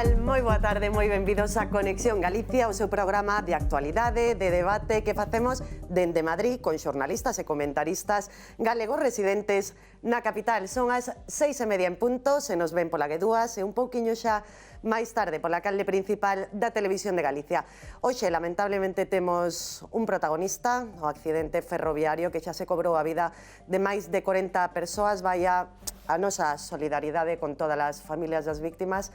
tal? Moi boa tarde, moi benvidos a Conexión Galicia, o seu programa de actualidade, de debate que facemos dende Madrid con xornalistas e comentaristas galegos residentes na capital. Son as 6:30 en punto, se nos ven pola Guedúas e un pouquiño xa máis tarde pola canle principal da Televisión de Galicia. Hoxe, lamentablemente, temos un protagonista, o accidente ferroviario que xa se cobrou a vida de máis de 40 persoas. Vaya a nosa solidaridade con todas as familias das víctimas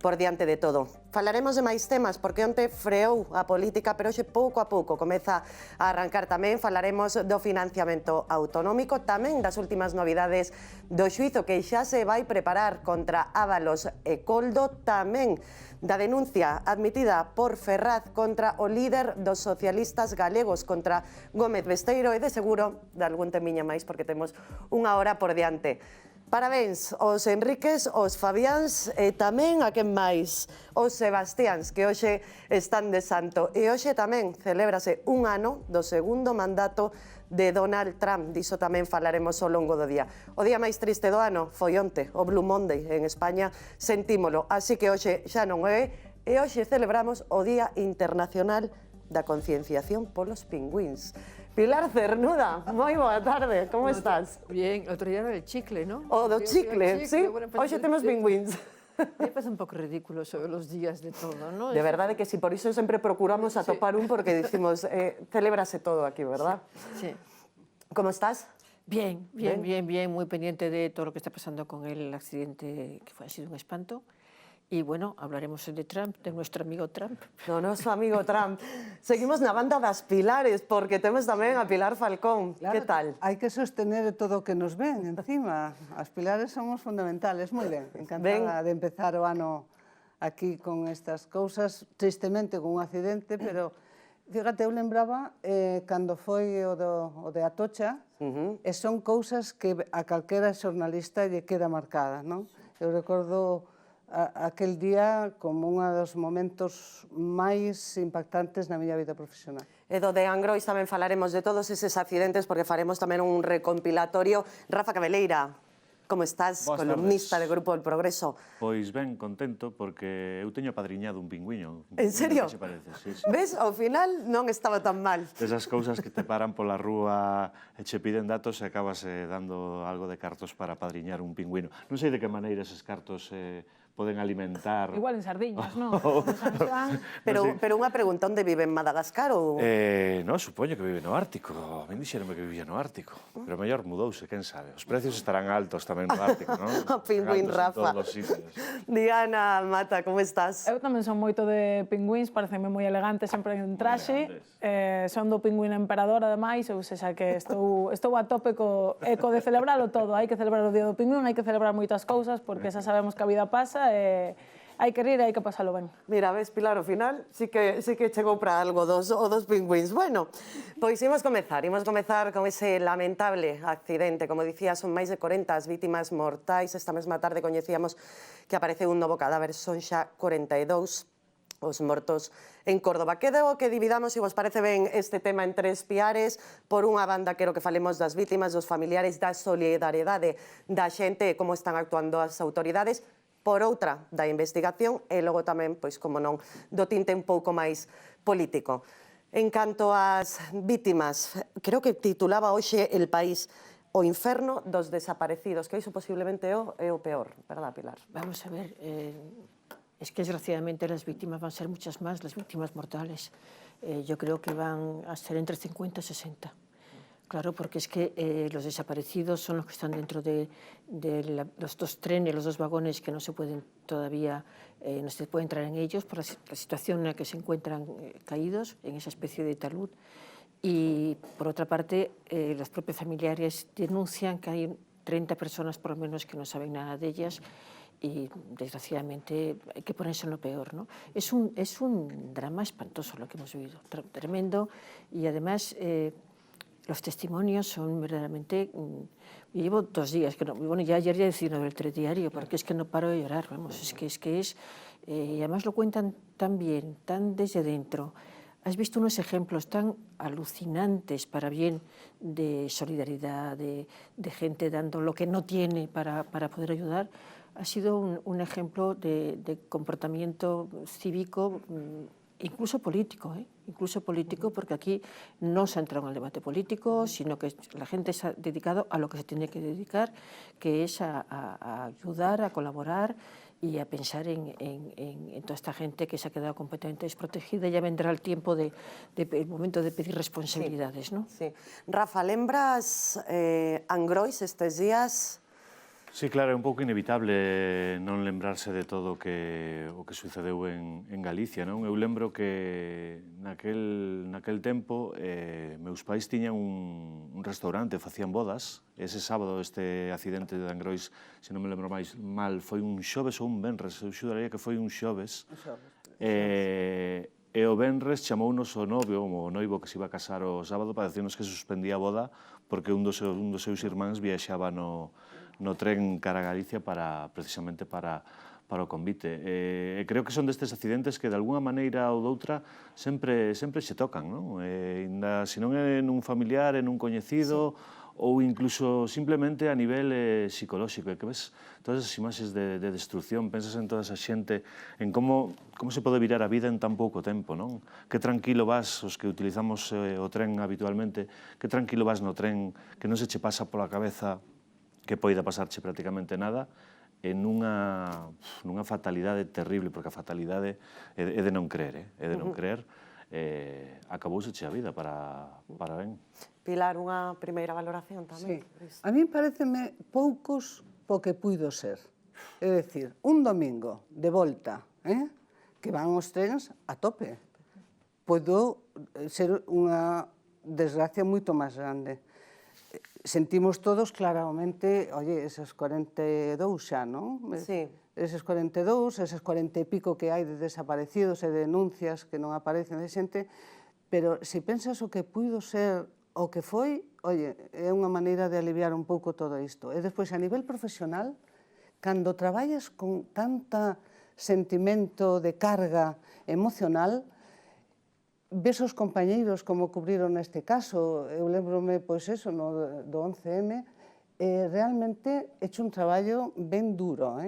por diante de todo. Falaremos de máis temas, porque onte freou a política, pero hoxe pouco a pouco comeza a arrancar tamén. Falaremos do financiamento autonómico, tamén das últimas novidades do xuízo que xa se vai preparar contra Ábalos e Coldo, tamén da denuncia admitida por Ferraz contra o líder dos socialistas galegos, contra Gómez Besteiro, e de seguro de algún temiña máis, porque temos unha hora por diante. Parabéns aos Enríquez, aos Fabiáns e tamén a quen máis, os Sebastiáns, que hoxe están de santo. E hoxe tamén celébrase un ano do segundo mandato de Donald Trump. Diso tamén falaremos ao longo do día. O día máis triste do ano foi onte, o Blue Monday en España, sentímolo. Así que hoxe xa non é, e hoxe celebramos o Día Internacional da Concienciación polos Pingüíns. Pilar Cernuda, moi boa tarde, como estás? Bien, outro día era el chicle, ¿no? O do chicle, sí? Hoxe temos pingüíns. Me parece un pouco ridículo sobre los días de todo, ¿no? De verdade que sí, por iso sempre procuramos atopar un, porque dicimos, celébrase todo aquí, verdad? Sí. Como estás? Bien, muy pendiente de todo lo que está pasando con el accidente que ha sido un espanto. Y bueno, hablaremos de Trump, de nuestro amigo Trump. Do noso amigo Trump. Seguimos na banda das Pilares, porque temos tamén a Pilar Falcón. Claro, que tal? hai que sostener todo o que nos ven encima. As Pilares somos fundamentales. Moi ben, encantada de empezar o ano aquí con estas cousas, tristemente con un accidente, pero fíjate, eu lembraba cando foi o de Atocha, e son cousas que a calquera xornalista lle queda marcada, non? Eu recordo aquel día como un dos momentos máis impactantes na miña vida profesional. E do de Angrois tamén falaremos de todos eses accidentes, porque faremos tamén un recompilatorio. Rafa Cabeleira, como estás? Boas Columnista tardes. de Grupo El Progreso. Pois ben, contento, porque eu teño apadriñado un pingüiño. En serio? Que se parece, sí, sí. Ves, ao final non estaba tan mal. Desas cousas que te paran pola rúa e che piden datos e acabas dando algo de cartos para apadriñar un pingüino. Non sei de que maneira eses cartos poden alimentar... Igual en sardiñas, non? Pero unha pregunta, onde vive, en Madagascar ou...? Non, supoño que vive no Ártico. A min dixeronme que vivía no Ártico. Pero mellor mudouse, quen sabe. Os precios estarán altos tamén no Ártico, non? O pingüín, Rafa. Diana Mata, como estás? Eu tamén son moito de pingüíns, parecenme moi elegante sempre en traxe. Son do pingüín emperador, ademais, ou seja que estou a tope co de celebralo todo. Hai que celebrar o Día do Pingüín, hai que celebrar moitas cousas, porque xa sabemos que a vida pasa e hai que rir e hai que pasalo ben. Mira, ves, Pilar, ao final sí que chegou para algo dos pingüíns. Bueno, pois imos comezar con ese lamentable accidente. Como dicía, son máis de 40 as vítimas mortais. Esta mesma tarde coñecíamos que apareceu un novo cadáver, son xa 42 os mortos en Córdoba. Quedo que dividamos, se vos parece ben, este tema en tres piares. Por unha banda, quero que falemos das vítimas, dos familiares, da solidariedade da xente e como están actuando as autoridades. Por outra, da investigación, e logo tamén, pois, como non, do tinte un pouco máis político. En canto ás vítimas, creo que titulaba hoxe El País, o inferno dos desaparecidos, que iso posiblemente é o peor, verdad, Pilar? Vamos a ver, es que desgraciadamente las víctimas van a ser muchas más, las víctimas mortales. Yo creo que van a ser entre 50 y 60. Claro, porque es que los desaparecidos son los que están dentro de los dos trenes, los dos vagones que no se pueden todavía, no se puede entrar en ellos por la situación en la que se encuentran caídos en esa especie de talud. Y por otra parte, los propios familiares denuncian que hay 30 personas por lo menos que no saben nada de ellas y desgraciadamente hay que ponerse en lo peor, ¿no? Es un drama espantoso lo que hemos vivido, tremendo, y además los testimonios son verdaderamente... Yo llevo 2 días, que no, bueno, ya ayer ya decidí no ver el telediario, porque es que no paro de llorar, vamos, y además lo cuentan tan bien, tan desde dentro. Has visto unos ejemplos tan alucinantes para bien de solidaridad, de gente dando lo que no tiene para poder ayudar. ha sido un ejemplo de comportamiento cívico, incluso político, porque aquí no se ha entrado en el debate político, sino que la gente se ha dedicado a lo que se tiene que dedicar, que es a ayudar, a colaborar y a pensar en toda esta gente que se ha quedado completamente desprotegida. Ya vendrá el tiempo el momento de pedir responsabilidades, ¿no? Sí. Rafa, lembras Angrois estes días? Sí, claro, é un pouco inevitable non lembrarse de todo o que sucedeu en Galicia, non? Eu lembro que naquel tempo meus pais tiñan un restaurante, facían bodas. Ese sábado este accidente de Angrois, se non me lembro mal, foi un xoves ou un venres, eu xuraría que foi un xoves. E o venres chamounos o novio, o noivo que se iba a casar o sábado, para decirnos que suspendía a boda porque un dos seus irmáns viaxaba no tren cara a Galicia precisamente para o convite. Creo que son destes accidentes que de alguna maneira ou doutra sempre se tocan, non? Se non é nun familiar, en un coñecido, ou incluso simplemente a nivel psicolóxico, que ves todas as imaxes de destrucción, pensas en toda esa xente, en como se pode virar a vida en tan pouco tempo, non? Que tranquilo vas, os que utilizamos o tren habitualmente, que tranquilo vas no tren, que non se che pasa pola cabeza que poida pasarche prácticamente nada, en unha fatalidade terrible, porque a fatalidade é de non crer, é de non crer, acabouseche a vida para ben. Pilar, unha primeira valoración tamén? Sí. A mí pareceme poucos po que puido ser. É dicir, un domingo de volta, que van os trens a tope. Podo ser unha desgracia moito máis grande. Sentimos todos claramente, oye, eses 42 xa, non? Sí. Eses 42, eses 40 e pico que hai de desaparecidos e denuncias que non aparecen de xente, pero se pensas o que puido ser o que foi, oye, é unha maneira de aliviar un pouco todo isto. E despois, a nivel profesional, cando traballas con tanta sentimento de carga emocional, ves os compañeiros como cubriron neste caso, eu lembrome, pois eso, do 11M, realmente hecho un traballo ben duro,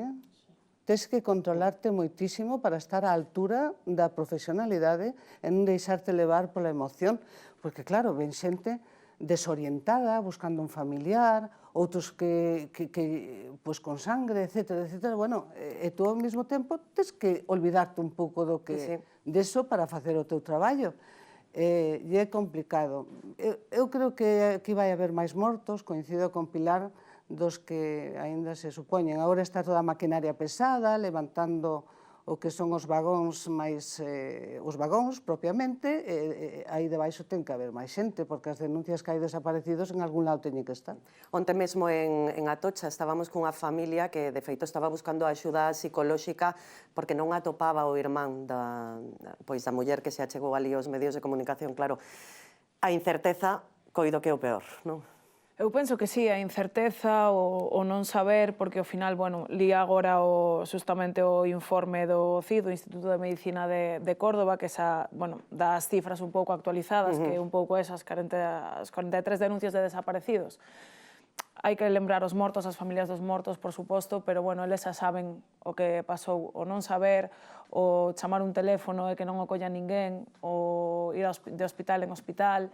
Tes que controlarte moitísimo para estar á altura da profesionalidade e non deixarte levar pola emoción, porque claro, ven xente desorientada, buscando un familiar, outros que pois con sangre, etcétera, etcétera. Bueno, e tú ao mesmo tempo tes que olvidarte un pouco do que deso para facer o teu traballo. E é complicado. Eu creo que aquí vai haber máis mortos, coincido con Pilar, dos que aínda se supoñen. Agora está toda a maquinaria pesada, levantando o que son os vagóns máis os vagóns propiamente, aí debaixo ten que haber máis xente, porque as denuncias que hai desaparecidos en algún lado teñen que estar. Onte mesmo en Atocha estábamos cunha familia que de feito estaba buscando axuda psicolóxica porque non atopaba o irmán da muller que se achegou ali aos medios de comunicación. Claro, a incerteza coido que é o peor, non? Eu penso que sí, a incerteza, o non saber, porque ao final, bueno, li agora justamente o informe do CID, do Instituto de Medicina de Córdoba, que dá as cifras un pouco actualizadas, que é un pouco esas 43 denuncias de desaparecidos. Hai que lembrar os mortos, as familias dos mortos, por suposto, pero, bueno, eles xa saben o que pasou, o non saber, o chamar un teléfono e que non o colla ninguén, o ir de hospital en hospital.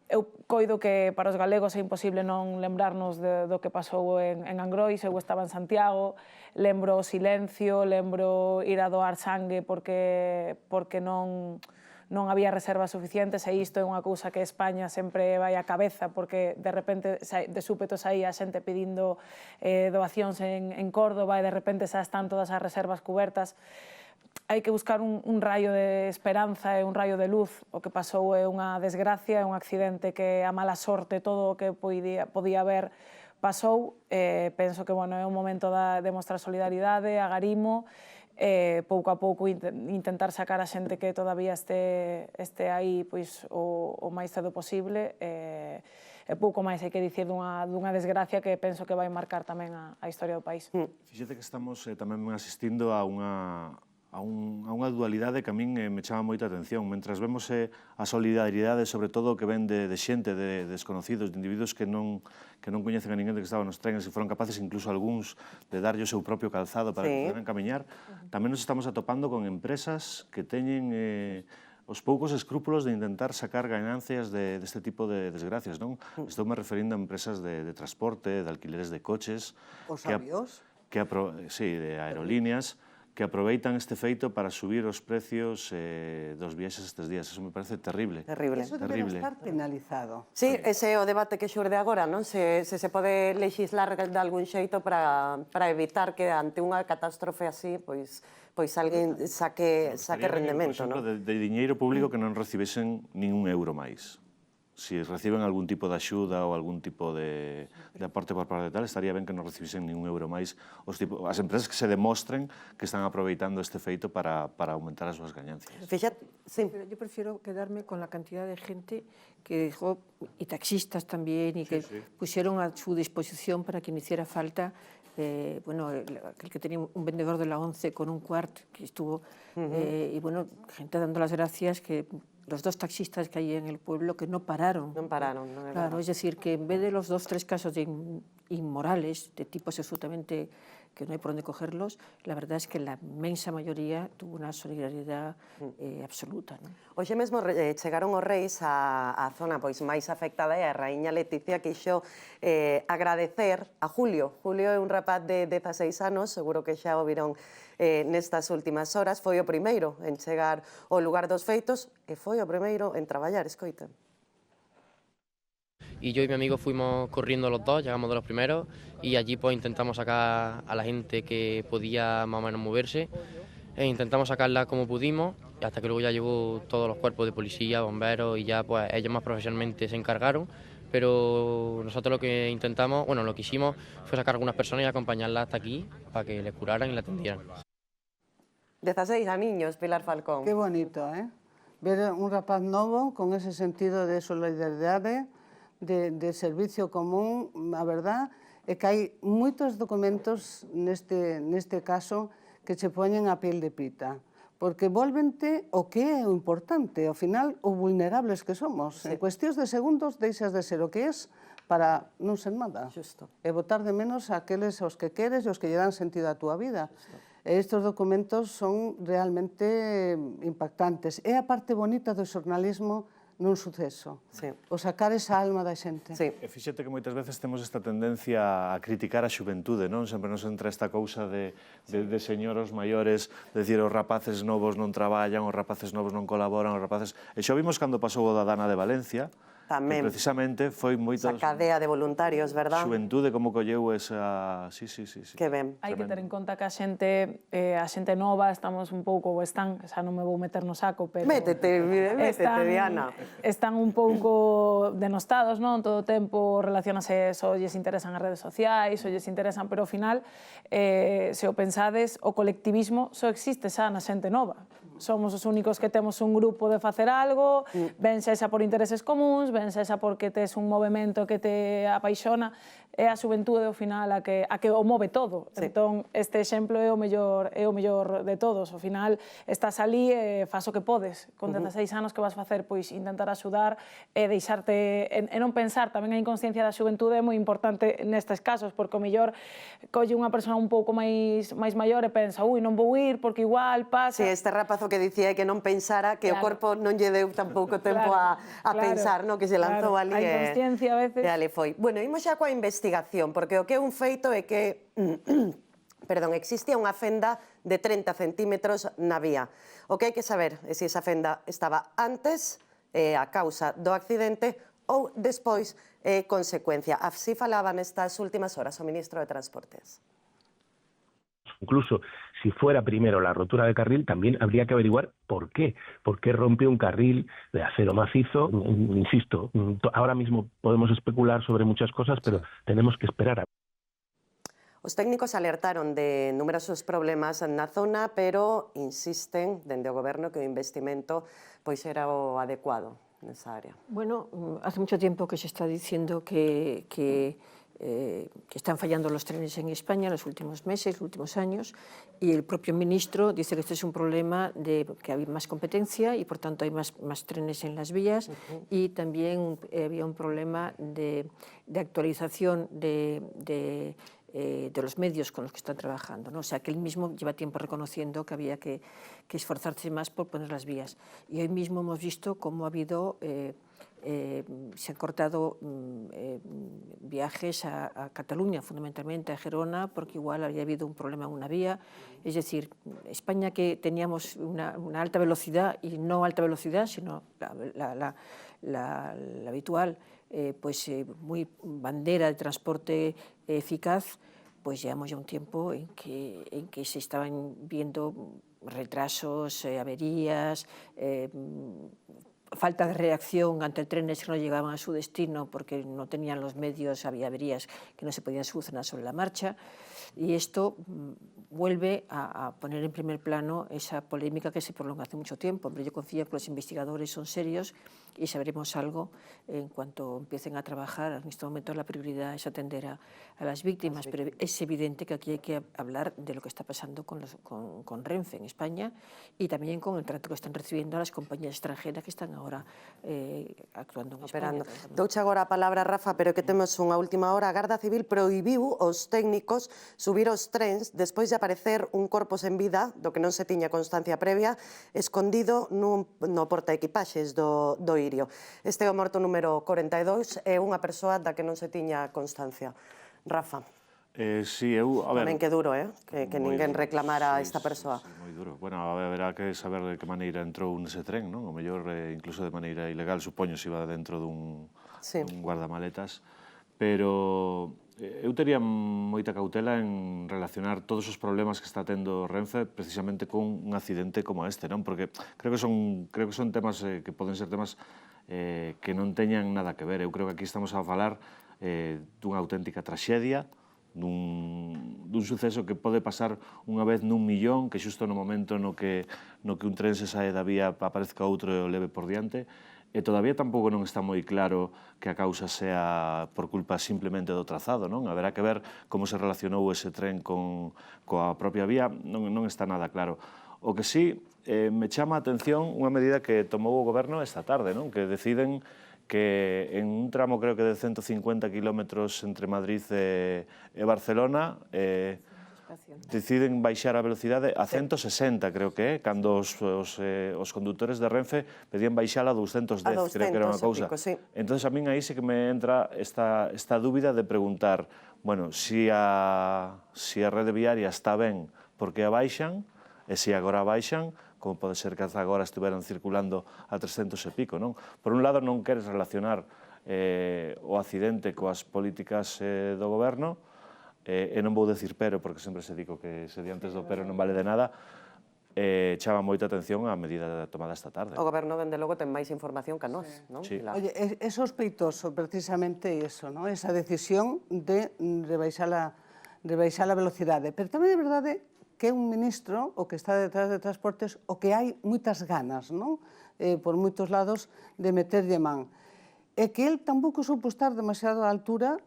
Eu coido que para os galegos é imposible non lembrarnos do que pasou en Angrois. Eu estaba en Santiago, lembro o silencio, lembro ir a doar sangue porque non había reservas suficientes, e isto é unha cousa que España sempre vai á cabeza, porque de repente de súpeto saía xente pedindo doacións en Córdoba e de repente xa están todas as reservas cubertas. Hai que buscar un raio de esperanza e un raio de luz. O que pasou é unha desgracia, é un accidente que a mala sorte, todo o que podía haber pasou. Penso que é un momento de mostrar solidaridade, agarimo, pouco a pouco intentar sacar a xente que todavía este aí o máis cedo posible. E pouco máis hai que dicir dunha desgracia que penso que vai marcar tamén a historia do país. Fíxate que estamos tamén asistindo a unha dualidade que a min me chama moita atención. Mentras vemos a solidaridade, sobre todo, que ven de xente, de desconocidos, de individuos que non coñecen a ninguén de que estaban nos trenes e foron capaces, incluso algúns, de darlle o seu propio calzado para que poderan camiñar, tamén nos estamos atopando con empresas que teñen os poucos escrúpulos de intentar sacar ganancias deste tipo de desgracias, non? Estou me referindo a empresas de transporte, de alquileres de coches... Os avións? Sí, de aerolíneas, que aproveitan este feito para subir os precios dos viaxes estes días. Eso me parece terrible. Terrible. Eso debe estar penalizado. Sí, ese é o debate que xurde agora, non? Se pode lexislar de algún xeito para evitar que ante unha catástrofe así, pois alguén saque rendemento, non? Por exemplo, de diñeiro público que non recibesen nin un euro máis. Si reciben algún tipo de axuda ou algún tipo de aporte por parte de tal, estaría ben que non recibisen nin un euro máis as empresas que se demostren que están aproveitando este feito para aumentar as súas ganancias. Fíjate, sí. Pero yo prefiero quedarme con la cantidad de gente que dejó, y taxistas también, y que pusieron a su disposición para quien hiciera falta. Bueno, aquel que tenía un vendedor de la 11 con un cuart que estuvo, y bueno, gente dando las gracias, que los dos taxistas que hay en el pueblo que no pararon. Non pararon, non é verdade. Claro, es decir, que en vez de los 2 o 3 casos de inmorales, de tipos absolutamente que no hay por dónde cogerlos, la verdad es que la inmensa mayoría tuvo una solidaridad absoluta, ¿no? Hoxe mesmo chegaron os reis á zona pois máis afectada e a raíña Leticia quixo agradecer a Julio. Julio é un rapaz de 16 anos, seguro que xa o viron nestas últimas horas. Foi o primeiro en chegar ao lugar dos feitos e foi o primeiro en traballar, escoiten. Y yo y mi amigo fuimos corriendo los dos, llegamos de los primeros y allí pues intentamos sacar a la gente que podía más o menos moverse e intentamos sacarla como pudimos y hasta que luego ya llegó todos los cuerpos de policía, bomberos y ya pues ellos más profesionalmente se encargaron, pero nosotros lo que intentamos, bueno, lo que hicimos fue sacar a algunas personas y acompañarlas hasta aquí para que les curaran y la atendieran. 16 aniños, Pilar Falcón. Qué bonito, ¿eh? Ver un rapaz novo con ese sentido de solidaridade, de servicio común, a verdad é que hai moitos documentos neste caso que che poñen a piel de pita, porque volvente o que é o importante, ao final, o vulnerables que somos. En cuestións de segundos deixas de ser o que és para non ser nada. Justo. E botar de menos aqueles aos que queres e aos que lle dan sentido a túa vida. E estes documentos son realmente impactantes. É a parte bonita do xornalismo nun suceso, o sacar esa alma da xente. E fíxate que moitas veces temos esta tendencia a criticar a xuventude, non? Sempre nos entra esta cousa de señoros maiores, de decir os rapaces novos non traballan, os rapaces novos non colaboran, os rapaces... E xo vimos cando pasou o da Dana de Valencia, Tamén. que precisamente foi moita... Esa cadea de voluntarios, verdad? Xuventude como colleu esa... Sí. Que ben. Hai que ter en conta que a xente nova estamos un pouco, ou están, xa non me vou meter no saco, pero... Métete, Diana. Están un pouco denostados, non? Todo o tempo relacionase, só lles interesan as redes sociais, só lles interesan, pero ao final, se o pensades, o colectivismo só existe xa na xente nova. Somos os únicos que temos un grupo de facer algo, ben xa por intereses comuns, ben xa porque tes un movimento que te apaixona, é a xuventude ao final a que o move todo. Entón, este exemplo é o mellor de todos. Ao final, estás ali e faz o que podes. Con 16 anos que vas facer, pois intentar axudar e deixarte, e non pensar, tamén a inconsciencia da xuventude é moi importante nestes casos, porque o mellor colle unha persona un pouco máis maior e pensa, ui, non vou ir porque igual pasa... Si, este rapazo que dicía que non pensara, que o corpo non lle deu tampouco tempo a pensar, que se lanzou ali a inconsciencia a veces. E ali foi. Bueno, imos xa coa investigación, porque o que é un feito é que existía unha fenda de 30 centímetros na vía. O que hai que saber é se esa fenda estaba antes, a causa do accidente, ou despois, consecuencia. Así falaba nestas últimas horas o ministro de Transportes. Incluso si fuera primero la rotura de carril, también habría que averiguar por qué. ¿Por qué rompe un carril de acero macizo? Insisto, ahora mismo podemos especular sobre muchas cosas, pero tenemos que esperar a... Os técnicos alertaron de numerosos problemas na zona, pero insisten dende o goberno que o investimento pois era o adecuado nesa área. Bueno, hace mucho tiempo que se está diciendo que que están fallando los trenes en España en los últimos meses, los últimos años, y el propio ministro dice que este es un problema de que hay más competencia y por tanto hay más trenes en las vías, y también había un problema de actualización de los medios con los que están trabajando, ¿no? O sea, que él mismo lleva tiempo reconociendo que había que esforzarse más por poner las vías. Y hoy mismo hemos visto cómo ha habido... se han cortado viajes a Cataluña, fundamentalmente a Gerona, porque igual había habido un problema en una vía. Es decir, España, que teníamos una alta velocidad, y no alta velocidad, sino la habitual, pues muy bandera de transporte eficaz, pues llevamos ya un tiempo en que se estaban viendo retrasos, averías, falta de reacción ante trenes que no llegaban a su destino porque no tenían los medios, había averías que no se podían solucionar sobre la marcha, y esto vuelve a poner en primer plano esa polémica que se prolonga hace mucho tiempo. Pero yo confío que los investigadores son serios y sabremos algo en cuanto empiecen a trabajar. En este momento la prioridad es atender a las víctimas, pero es evidente que aquí hay que hablar de lo que está pasando con Renfe en España, y también con el trato que están recibiendo a las compañías extranjeras que están ahora actuando en España. Douche agora a palabra, Rafa, pero que temos unha última hora. A Garda Civil prohibiu aos técnicos subir os trens despois de aparecer un corpo sen vida, do que non se tiña constancia previa, escondido no porta equipaxes do Irio. Este é o morto número 42, é unha persoa da que non se tiña constancia. Rafa. Sí, a ver... Tamén que duro, que ninguén reclamara a esta persoa. Sí, moi duro. Bueno, haberá que saber de que maneira entrou nese tren, non? O mellor, incluso de maneira ilegal, supoño, se iba dentro dun guardamaletas. Pero eu tería moita cautela en relacionar todos os problemas que está tendo Renfe precisamente con un accidente como este, non? Porque creo que son temas que poden ser temas que non teñan nada que ver. Eu creo que aquí estamos a falar dunha auténtica traxedia, dun suceso que pode pasar unha vez nun millón, que xusto no momento no que un tren se sae da vía aparezca outro e o leve por diante, e todavía tampouco non está moi claro que a causa sea por culpa simplemente do trazado, non? Haberá que ver como se relacionou ese tren coa propia vía, non está nada claro. O que sí me chama a atención unha medida que tomou o goberno esta tarde, non? Que deciden que en un tramo creo que de 150 kilómetros entre Madrid e Barcelona deciden baixar a velocidade a 160, creo que é, cando os condutores de Renfe pedían baixala a 210, creo que era unha cousa. Entón, a min aí sí que me entra esta dúbida de preguntar, bueno, si a rede viaria está ben, por que a baixan? E se agora a baixan, como pode ser que hasta agora estiveran circulando a 300 e pico, non? Por un lado, non queres relacionar o accidente coas políticas do goberno, e non vou decir pero, porque sempre se digo que se di antes do pero non vale de nada, chama moita atención a medida tomada esta tarde. O goberno, dende logo, ten máis información que a nós, non? Oye, é sospeitoso precisamente eso, non? Esa decisión de rebaixar a velocidade. Pero tamén é verdade que é un ministro, o que está detrás de Transportes, o que hai moitas ganas, non? Por moitos lados, de meterlle man. E que el tampouco supo estar demasiado á altura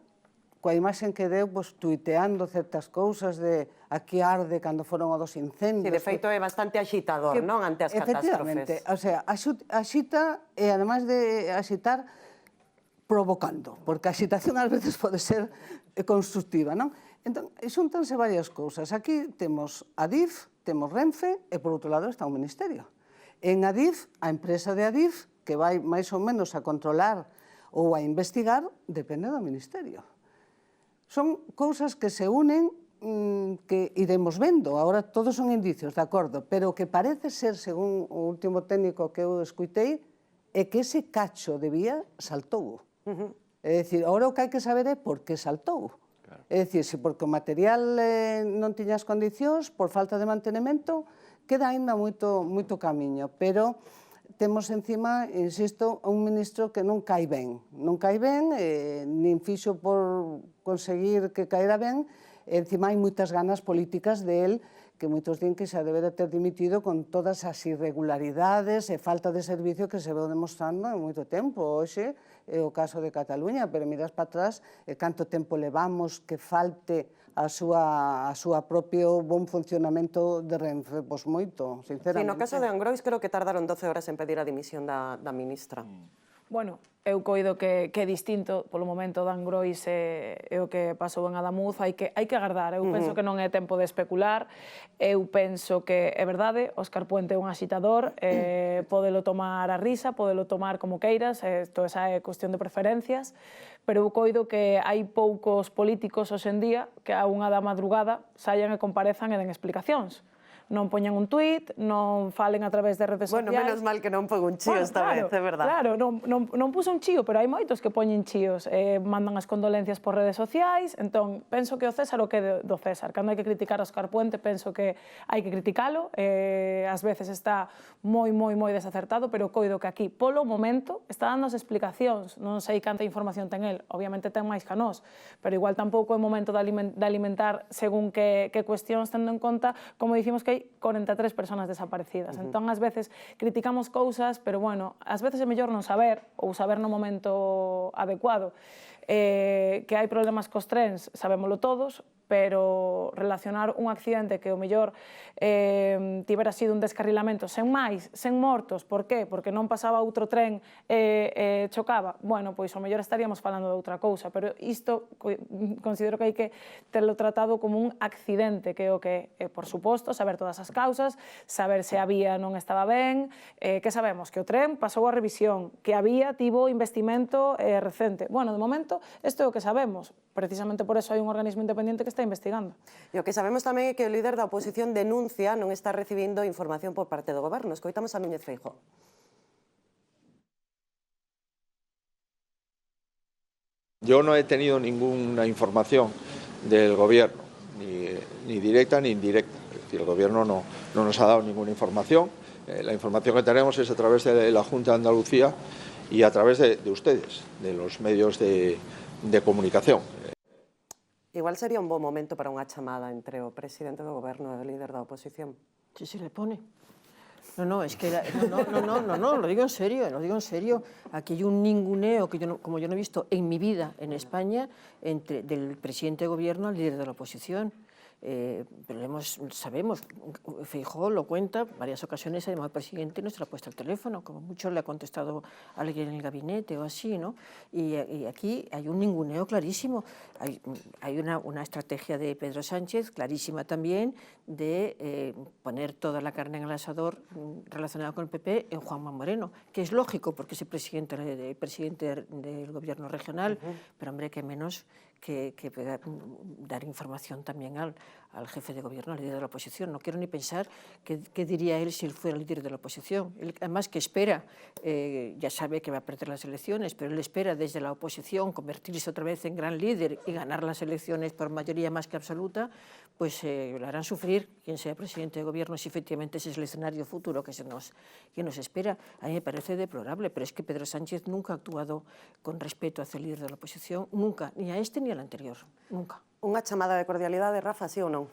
coa imaxen que deu, tuiteando certas cousas de aquí arde cando foron os incendios. E, de feito, é bastante axitador, non? Ante as catástrofes. Efectivamente, o sea, axita, e ademais de axitar, provocando, porque a axitación ás veces pode ser constructiva, non? Entón, xuntanse varias cousas. Aquí temos Adif, temos Renfe, e por outro lado está o Ministerio. En Adif, a empresa de Adif, que vai máis ou menos a controlar ou a investigar, depende do Ministerio. Son cousas que se unen, que iremos vendo. Agora todos son indicios, de acordo, pero o que parece ser, según o último técnico que eu escuitei, é que ese cacho de vía saltou. É dicir, agora o que hai que saber é por que saltou. É dicir, se porque o material non tiña as condicións, por falta de mantenimento, queda aínda moito camiño, pero temos encima, insisto, un ministro que non cae ben, nin fixo por conseguir que caera ben, encima hai moitas ganas políticas de él que moitos din que xa debe de ter dimitido con todas as irregularidades e falta de servicio que se veu demostrando en moito tempo. Hoxe é o caso de Cataluña, pero miras para atrás canto tempo levamos que falte a súa propio bon funcionamento de Renfe, pois moito, sinceramente. Sí, no caso de Angrois creo que tardaron 12 horas en pedir a dimisión da ministra. Bueno, eu coido que é distinto polo momento de Angrois e o que pasou en Adamuz, hai que agardar. Eu penso que non é tempo de especular, eu penso que é verdade, Óscar Puente é un axitador, podelo tomar a risa, podelo tomar como queiras, isto esa é cuestión de preferencias, pero eu coido que hai poucos políticos hoxe en día que a unha da madrugada saian e comparezan e den explicacións. Non poñan un tuit, non falen a través de redes sociais. Bueno, menos mal que non pon un chío esta vez, é verdad. Claro, non puso un chío, pero hai moitos que poñen chíos, mandan as condolencias por redes sociais, entón, penso que o César o que é do César. Cando hai que criticar a Óscar Puente, penso que hai que criticalo, ás veces está moi desacertado, pero coido que aquí, polo momento, está dando as explicacións, non sei canta información ten el, obviamente ten máis que nós, pero igual tampouco é momento de alimentar según que cuestións, tendo en conta, como dicimos que hai 43 personas desaparecidas. Entón, ás veces, criticamos cousas, pero, bueno, ás veces é mellor non saber, ou saber no momento adecuado. Que hai problemas cos trens, sabémolo todos, pero relacionar un accidente que o mellor tivera sido un descarrilamento sen máis, sen mortos, por qué? Porque non pasaba outro tren e chocaba. Bueno, pois o mellor estaríamos falando de outra cousa, pero isto considero que hai que terlo tratado como un accidente, que é o que é, por suposto, saber todas as causas, saber se a vía non estaba ben, que sabemos que o tren pasou a revisión, que a vía tivo investimento recente. Bueno, de momento, isto é o que sabemos. Precisamente por eso hai un organismo independente que está investigando. E o que sabemos tamén é que o líder da oposición denuncia non está recibindo información por parte do goberno. Escoitamos a Núñez Feijóo. Yo no he tenido ninguna información del gobierno, ni directa ni indirecta. Es decir, el gobierno no nos ha dado ninguna información. La información que tenemos es a través de la Junta de Andalucía y a través de ustedes, de los medios de comunicación. Igual sería un bon momento para unha chamada entre o presidente do goberno e o líder da oposición. Si se le pone. No, es que... No, lo digo en serio, Aquí hay un ninguneo que como yo no he visto en mi vida en España del presidente de gobierno al líder de la oposición. Pero sabemos, Feijóo lo cuenta, varias ocasiones ha llamado al presidente y no se le ha puesto el teléfono, como mucho le ha contestado alguien en el gabinete o así, ¿no? Y aquí hay un ninguneo clarísimo, hay una estrategia de Pedro Sánchez clarísima también de poner toda la carne en el asador relacionada con el PP en Juanma Moreno, que es lógico porque es el presidente del gobierno regional, pero hombre, que menos que dar información también al jefe de gobierno, al líder de la oposición. No quiero ni pensar qué diría él si él fuera el líder de la oposición. Él, además, que espera, ya sabe que va a perder las elecciones, pero él espera desde la oposición convertirse otra vez en gran líder y ganar las elecciones por mayoría más que absoluta, pues lo harán sufrir quien sea presidente de gobierno si efectivamente ese es el escenario futuro que nos espera. A mí me parece deplorable, pero es que Pedro Sánchez nunca ha actuado con respeto hacia el líder de la oposición, nunca, ni a este ni al anterior, nunca. Unha chamada de cordialidade, Rafa, sí ou non?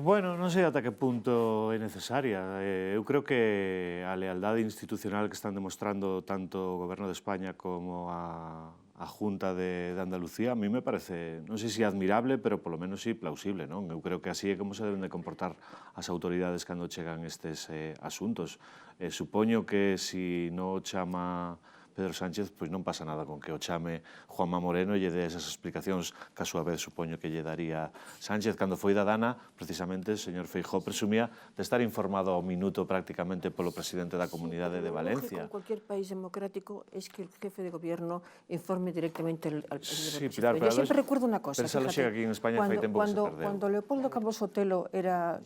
Bueno, non sei ata que punto é necesaria. Eu creo que a lealdade institucional que están demostrando tanto o Goberno de España como a Junta de Andalucía, a mí me parece, non sei se admirable, pero polo menos sí plausible, non? Eu creo que así é como se deben de comportar as autoridades cando chegan estes asuntos. Supoño que se non chama Pedro Sánchez, pois non pasa nada con que o chame Juanma Moreno e lle dé esas explicacións que a súa vez supoño que lle daría Sánchez. Cando foi da Dana, precisamente, o señor Feijóo presumía de estar informado ao minuto prácticamente polo presidente da Comunidade de Valencia. En cualquier país democrático es que el jefe de gobierno informe directamente al Sí, Pilar, pero yo siempre recuerdo una cosa. Pero esa lógica aquí en España fai tempo que se perdeu. Cuando Leopoldo Campos Sotelo era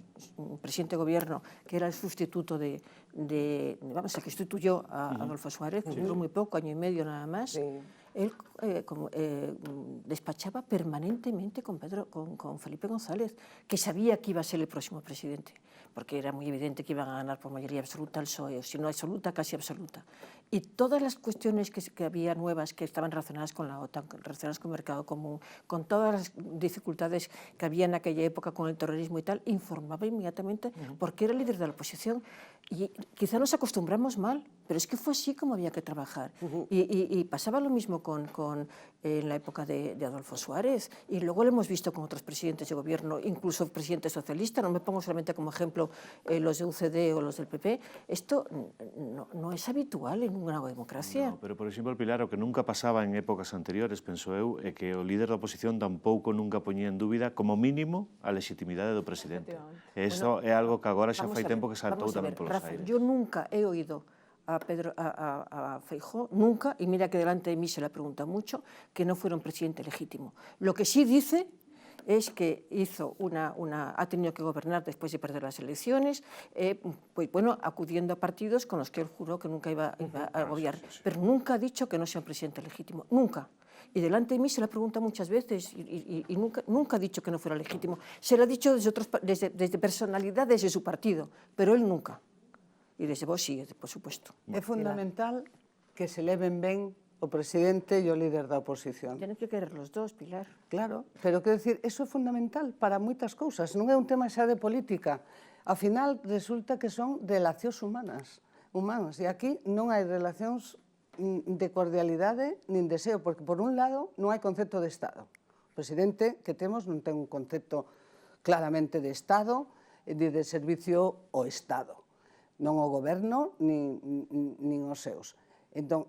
presidente de gobierno, que era el sustituto vamos, el que sustituyó a Adolfo Suárez, duró muy poco, año y medio nada más, él despachaba permanentemente con Felipe González, que sabía que iba a ser el próximo presidente, porque era muy evidente que iban a ganar por mayoría absoluta el PSOE, o si no absoluta, casi absoluta. Y todas las cuestiones que había nuevas que estaban relacionadas con la OTAN, relacionadas con el mercado común, con todas las dificultades que había en aquella época con el terrorismo y tal, informaba inmediatamente porque era líder de la oposición. Y quizá nos acostumbramos mal, pero es que fue así como había que trabajar. Y pasaba lo mismo en la época de Adolfo Suárez, y luego lo hemos visto con otros presidentes de gobierno, incluso presidentes socialistas, no me pongo solamente como ejemplo los de UCD o los del PP. Esto no es habitual en unha democracia. No, pero, por exemplo, Pilar, o que nunca pasaba en épocas anteriores, penso eu, é que o líder da oposición tampouco nunca poñía en dúbida, como mínimo, a legitimidade do presidente. E iso é algo que agora xa fai tempo que saltou tamén polos aires. Yo nunca he oído a Feijóo, nunca, y mira que delante de mí se le pregunta mucho, que no fuera un presidente legítimo. Lo que sí dice es que ha tenido que gobernar después de perder las elecciones, pues bueno, acudiendo a partidos con los que él juró que nunca iba a gobiernar, pero nunca ha dicho que no sea un presidente legítimo, nunca. Y delante de mí se le pregunta muchas veces y nunca ha dicho que no fuera legítimo. Se lo ha dicho desde personalidades de su partido, pero él nunca. E desde vos sí, por supuesto. É fundamental que se leven ben o presidente e o líder da oposición. Tienen que querer los dos, Pilar. Claro, pero quero dicir, eso é fundamental para moitas cousas, non é un tema xa de política. Ao final resulta que son relacións humanas, e aquí non hai relacións de cordialidade nin deseo, porque por un lado non hai concepto de Estado. O presidente que temos non ten un concepto claramente de Estado, de servicio ao Estado. Non o goberno, nin os seus. Entón,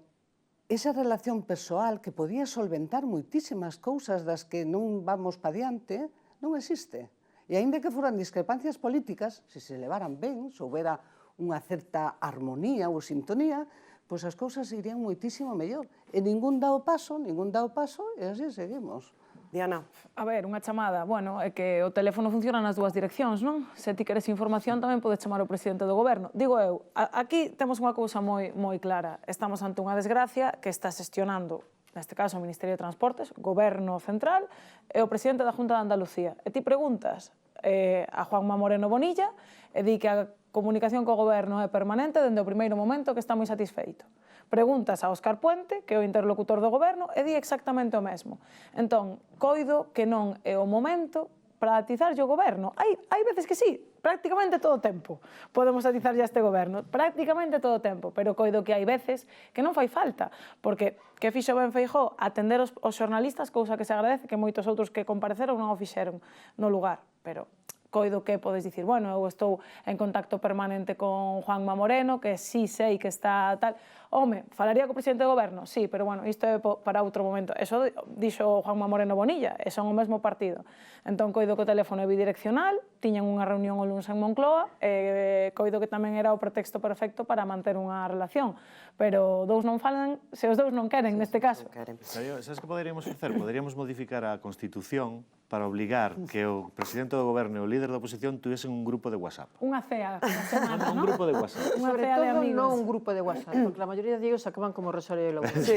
esa relación persoal que podía solventar moitísimas cousas das que non vamos pa diante, non existe. E aínda que foran discrepancias políticas, se se levaran ben, se houbera unha certa armonía ou sintonía, pois as cousas irían moitísimo mellor. E ningún dá o paso, e así seguimos. Diana. A ver, unha chamada, bueno, é que o teléfono funciona nas dúas direccións, non? Se ti queres información tamén podes chamar ao presidente do goberno. Digo eu, aquí temos unha cousa moi clara. Estamos ante unha desgracia que está xestionando, neste caso o Ministerio de Transportes, Goberno Central e o presidente da Junta de Andalucía. E ti preguntas a Juanma Moreno Bonilla e di que a comunicación co goberno é permanente dende o primeiro momento que está moi satisfeito. Preguntas a Óscar Puente, que é o interlocutor do goberno, e di exactamente o mesmo. Entón, coido que non é o momento para atizarlle o goberno. Hai veces que sí, prácticamente todo o tempo podemos atizarlle a este goberno, prácticamente todo o tempo, pero coido que hai veces que non fai falta, porque que fixo ben Feijóo atender os xornalistas, cousa que se agradece, que moitos outros que compareceron non o fixeron no lugar, pero coido que podes dicir, bueno, eu estou en contacto permanente con Juanma Moreno, que sí sei que está tal. Home, falaría co presidente do goberno? Sí, pero bueno, isto é para outro momento. Eso dixo Juanma Moreno Bonilla, e son o mesmo partido. Entón, coido que o teléfono é bidireccional, tiñan unha reunión o lunes en Moncloa, e coido que tamén era o pretexto perfecto para manter unha relación. Pero dous non falan se os dous non queren, neste caso. Sabes que poderíamos facer? Poderíamos modificar a Constitución para obligar que o presidente do goberno e o líder da oposición tuviesen un grupo de WhatsApp. Unha cea na semana, Un non? grupo de WhatsApp. Unha Sobre cea de todo amigos. no un grupo de WhatsApp, porque la mayoría de ellos acaban como Rosario de Lourdes.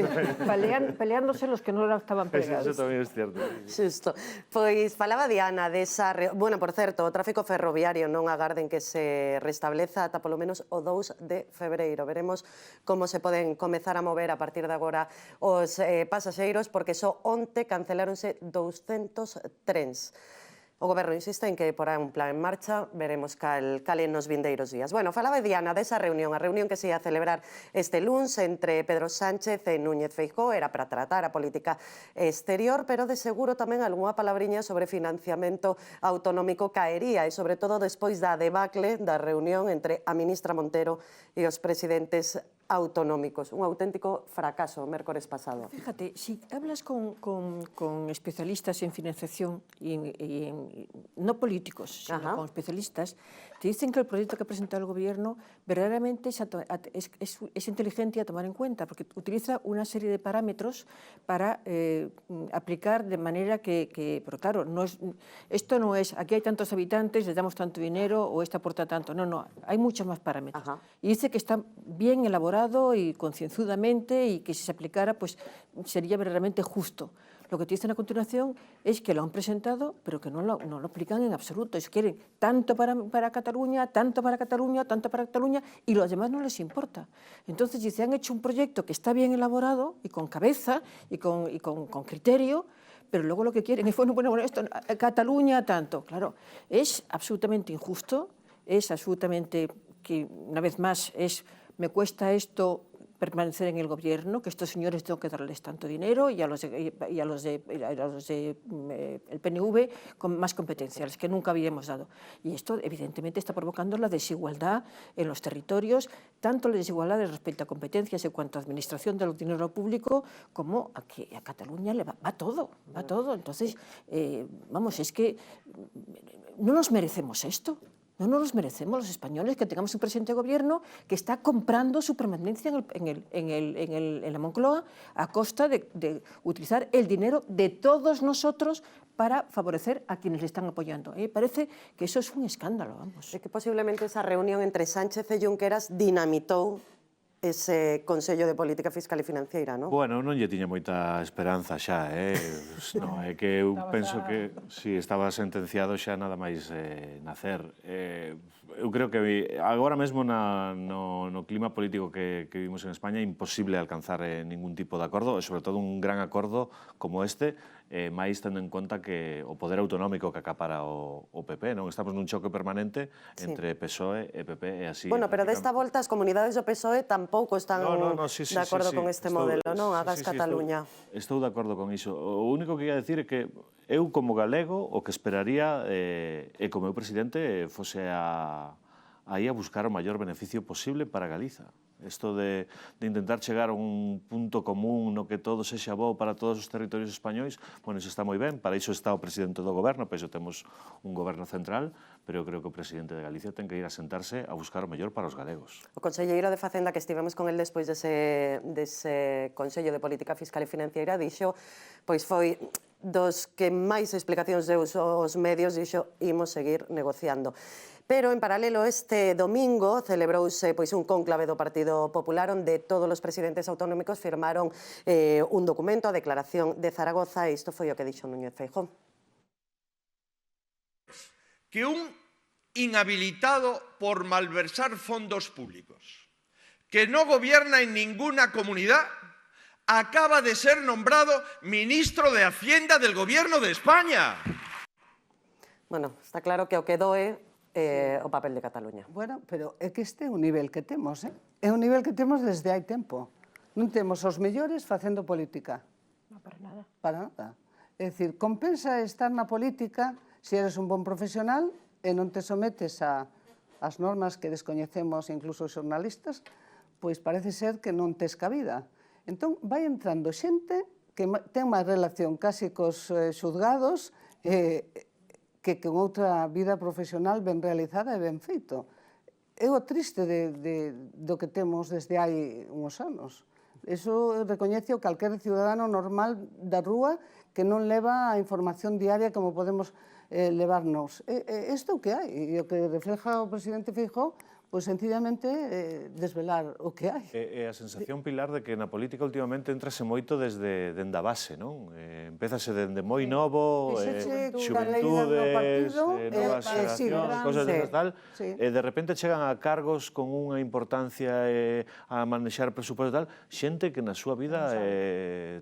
Peleándose los que no estaban Eso peleados. tamén é certo. Xusto. Pois falaba Diana desa... Bueno, por certo, o tráfico ferroviario non agarden que se restableza ata polo menos o 2 de febreiro. Veremos como se poden comezar a mover a partir de agora os pasaxeiros, porque só onte canceláronse 200 trens. O goberno insiste en que porá un plan en marcha, veremos cal en nos vindeiros días. Bueno, falaba Diana desa reunión, a reunión que se ia celebrar este luns entre Pedro Sánchez e Núñez Feijóo, era para tratar a política exterior, pero de seguro tamén algunha palabriña sobre financiamento autonómico caería, e sobre todo despois da debacle da reunión entre a ministra Montero e os presidentes autonómicos. Un auténtico fracaso o mércores pasado. Fíjate, si hablas con especialistas en financiación, y no políticos, sino con especialistas, te dicen que el proyecto que ha presentado el gobierno verdaderamente es inteligente a tomar en cuenta, porque utiliza una serie de parámetros para aplicar de manera que pero claro, esto no es, aquí hay tantos habitantes, les damos tanto dinero, o esta aporta tanto. No, hay muchos más parámetros. Y dice que está bien elaborado elaborado y concienzudamente, y que si se aplicara pues sería verdaderamente justo. Lo que te dicen a continuación es que lo han presentado, pero que no lo aplican en absoluto. Es que quieren tanto para Cataluña, tanto para Cataluña, tanto para Cataluña, y los demás no les importa. Entonces, si se han hecho un proyecto que está bien elaborado y con cabeza y con criterio, pero luego lo que quieren es, bueno, esto, Cataluña tanto. Claro, es absolutamente injusto, es absolutamente, que una vez más, me cuesta esto permanecer en el gobierno, que estos señores tengo que darles tanto dinero, y a los de el PNV con más competencias que nunca habíamos dado. Y esto evidentemente está provocando la desigualdad en los territorios, tanto la desigualdad respecto a competencias en cuanto a administración del dinero público, como a que a Cataluña le va todo, va todo. Entonces, vamos, es que no nos merecemos esto. No nos merecemos los españoles que tengamos un presidente de gobierno que está comprando su permanencia en la Moncloa a costa de utilizar el dinero de todos nosotros para favorecer a quienes le están apoyando. Parece que eso es un escándalo, vamos. É que posiblemente esa reunión entre Sánchez e Junqueras dinamitou ese Consello de Política Fiscal e Financiera, non? Bueno, non lle tiña moita esperanza xa, non, é que eu penso que si estaba sentenciado xa nada máis nacer. Eu creo que agora mesmo no clima político que vivimos en España é imposible alcanzar ningún tipo de acordo, e sobre todo un gran acordo como este, máis tendo en conta que o poder autonómico que acapara o PP, non? Estamos nun choque permanente entre PSOE e PP, e así... Bueno, pero desta volta as comunidades do PSOE tampouco están de acordo con este modelo, non? Hagas Cataluña. Estou de acordo con iso. O único que ia decir é que eu, como galego, o que esperaría é que o meu presidente fose aí a buscar o maior beneficio posible para Galiza. Isto de intentar chegar a un punto común no que todo sexa bo para todos os territorios españois, bueno, iso está moi ben, para iso está o presidente do goberno, para iso temos un goberno central, pero eu creo que o presidente de Galicia ten que ir a sentarse a buscar o mellor para os galegos. O conselleiro de Facenda, que estivemos con el despois dese Consello de Política Fiscal e Financiera, dixo, pois foi dos que máis explicacións deu aos medios, dixo, imos seguir negociando. Pero, en paralelo, este domingo celebrouse un cónclave do Partido Popular onde todos os presidentes autonómicos firmaron un documento, a Declaración de Zaragoza, e isto foi o que dixo Núñez Feijóo. Que un inhabilitado por malversar fondos públicos, que no gobierna en ninguna comunidad, acaba de ser nombrado ministro de Hacienda del Gobierno de España. Bueno, está claro que o que doe o papel de Cataluña. Bueno, pero é que este é o nivel que temos, é o nivel que temos desde hai tempo. Non temos os mellores facendo política. Non, para nada. Para nada. É dicir, compensa estar na política se eres un bon profesional e non te sometes ás normas que descoñecemos incluso os xornalistas, pois parece ser que non tes cabida. Entón, vai entrando xente que ten máis relación casi cos xuzgados que con outra vida profesional ben realizada e ben feito. É o triste do que temos desde hai uns anos. Iso recoñece o calquer ciudadano normal da rúa que non leva a información diaria como podemos levarnos. Isto é o que hai, e o que refleja o presidente Feijóo, pois sencillamente desvelar o que hai. É a sensación, Pilar, de que na política últimamente entrase moito desde a base, non? Empezase dende moi novo, xuventudes, novas xeracións, cosas desas tal, e de repente chegan a cargos con unha importancia a manexar presuposto e tal, xente que na súa vida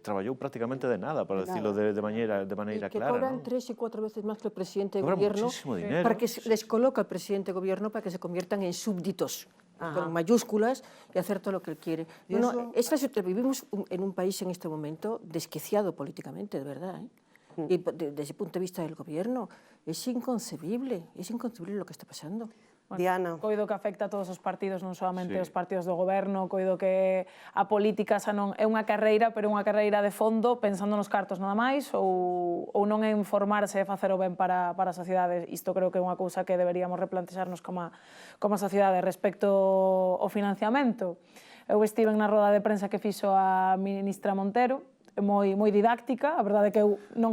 traballou prácticamente de nada, para decirlo de maneira clara, non? Que cobran 3 e 4 veces máis que o presidente de gobierno, para que les coloca el presidente de gobierno para que se conviertan en súbditos con mayúsculas y hacer todo lo que él quiere. Vivimos en un país en este momento desquiciado políticamente, de verdad. Y desde ese punto de vista del gobierno es inconcebible lo que está pasando. Diana. Coido que afecta a todos os partidos, non solamente os partidos do goberno, coido que a política xa non é unha carreira, pero unha carreira de fondo, pensando nos cartos nada máis, ou non en formarse e facer o ben para a sociedade. Isto creo que é unha cousa que deberíamos replantexarnos como sociedade. Respecto ao financiamento, eu estive na roda de prensa que fixo a ministra Montero, moi didáctica, a verdade é que eu non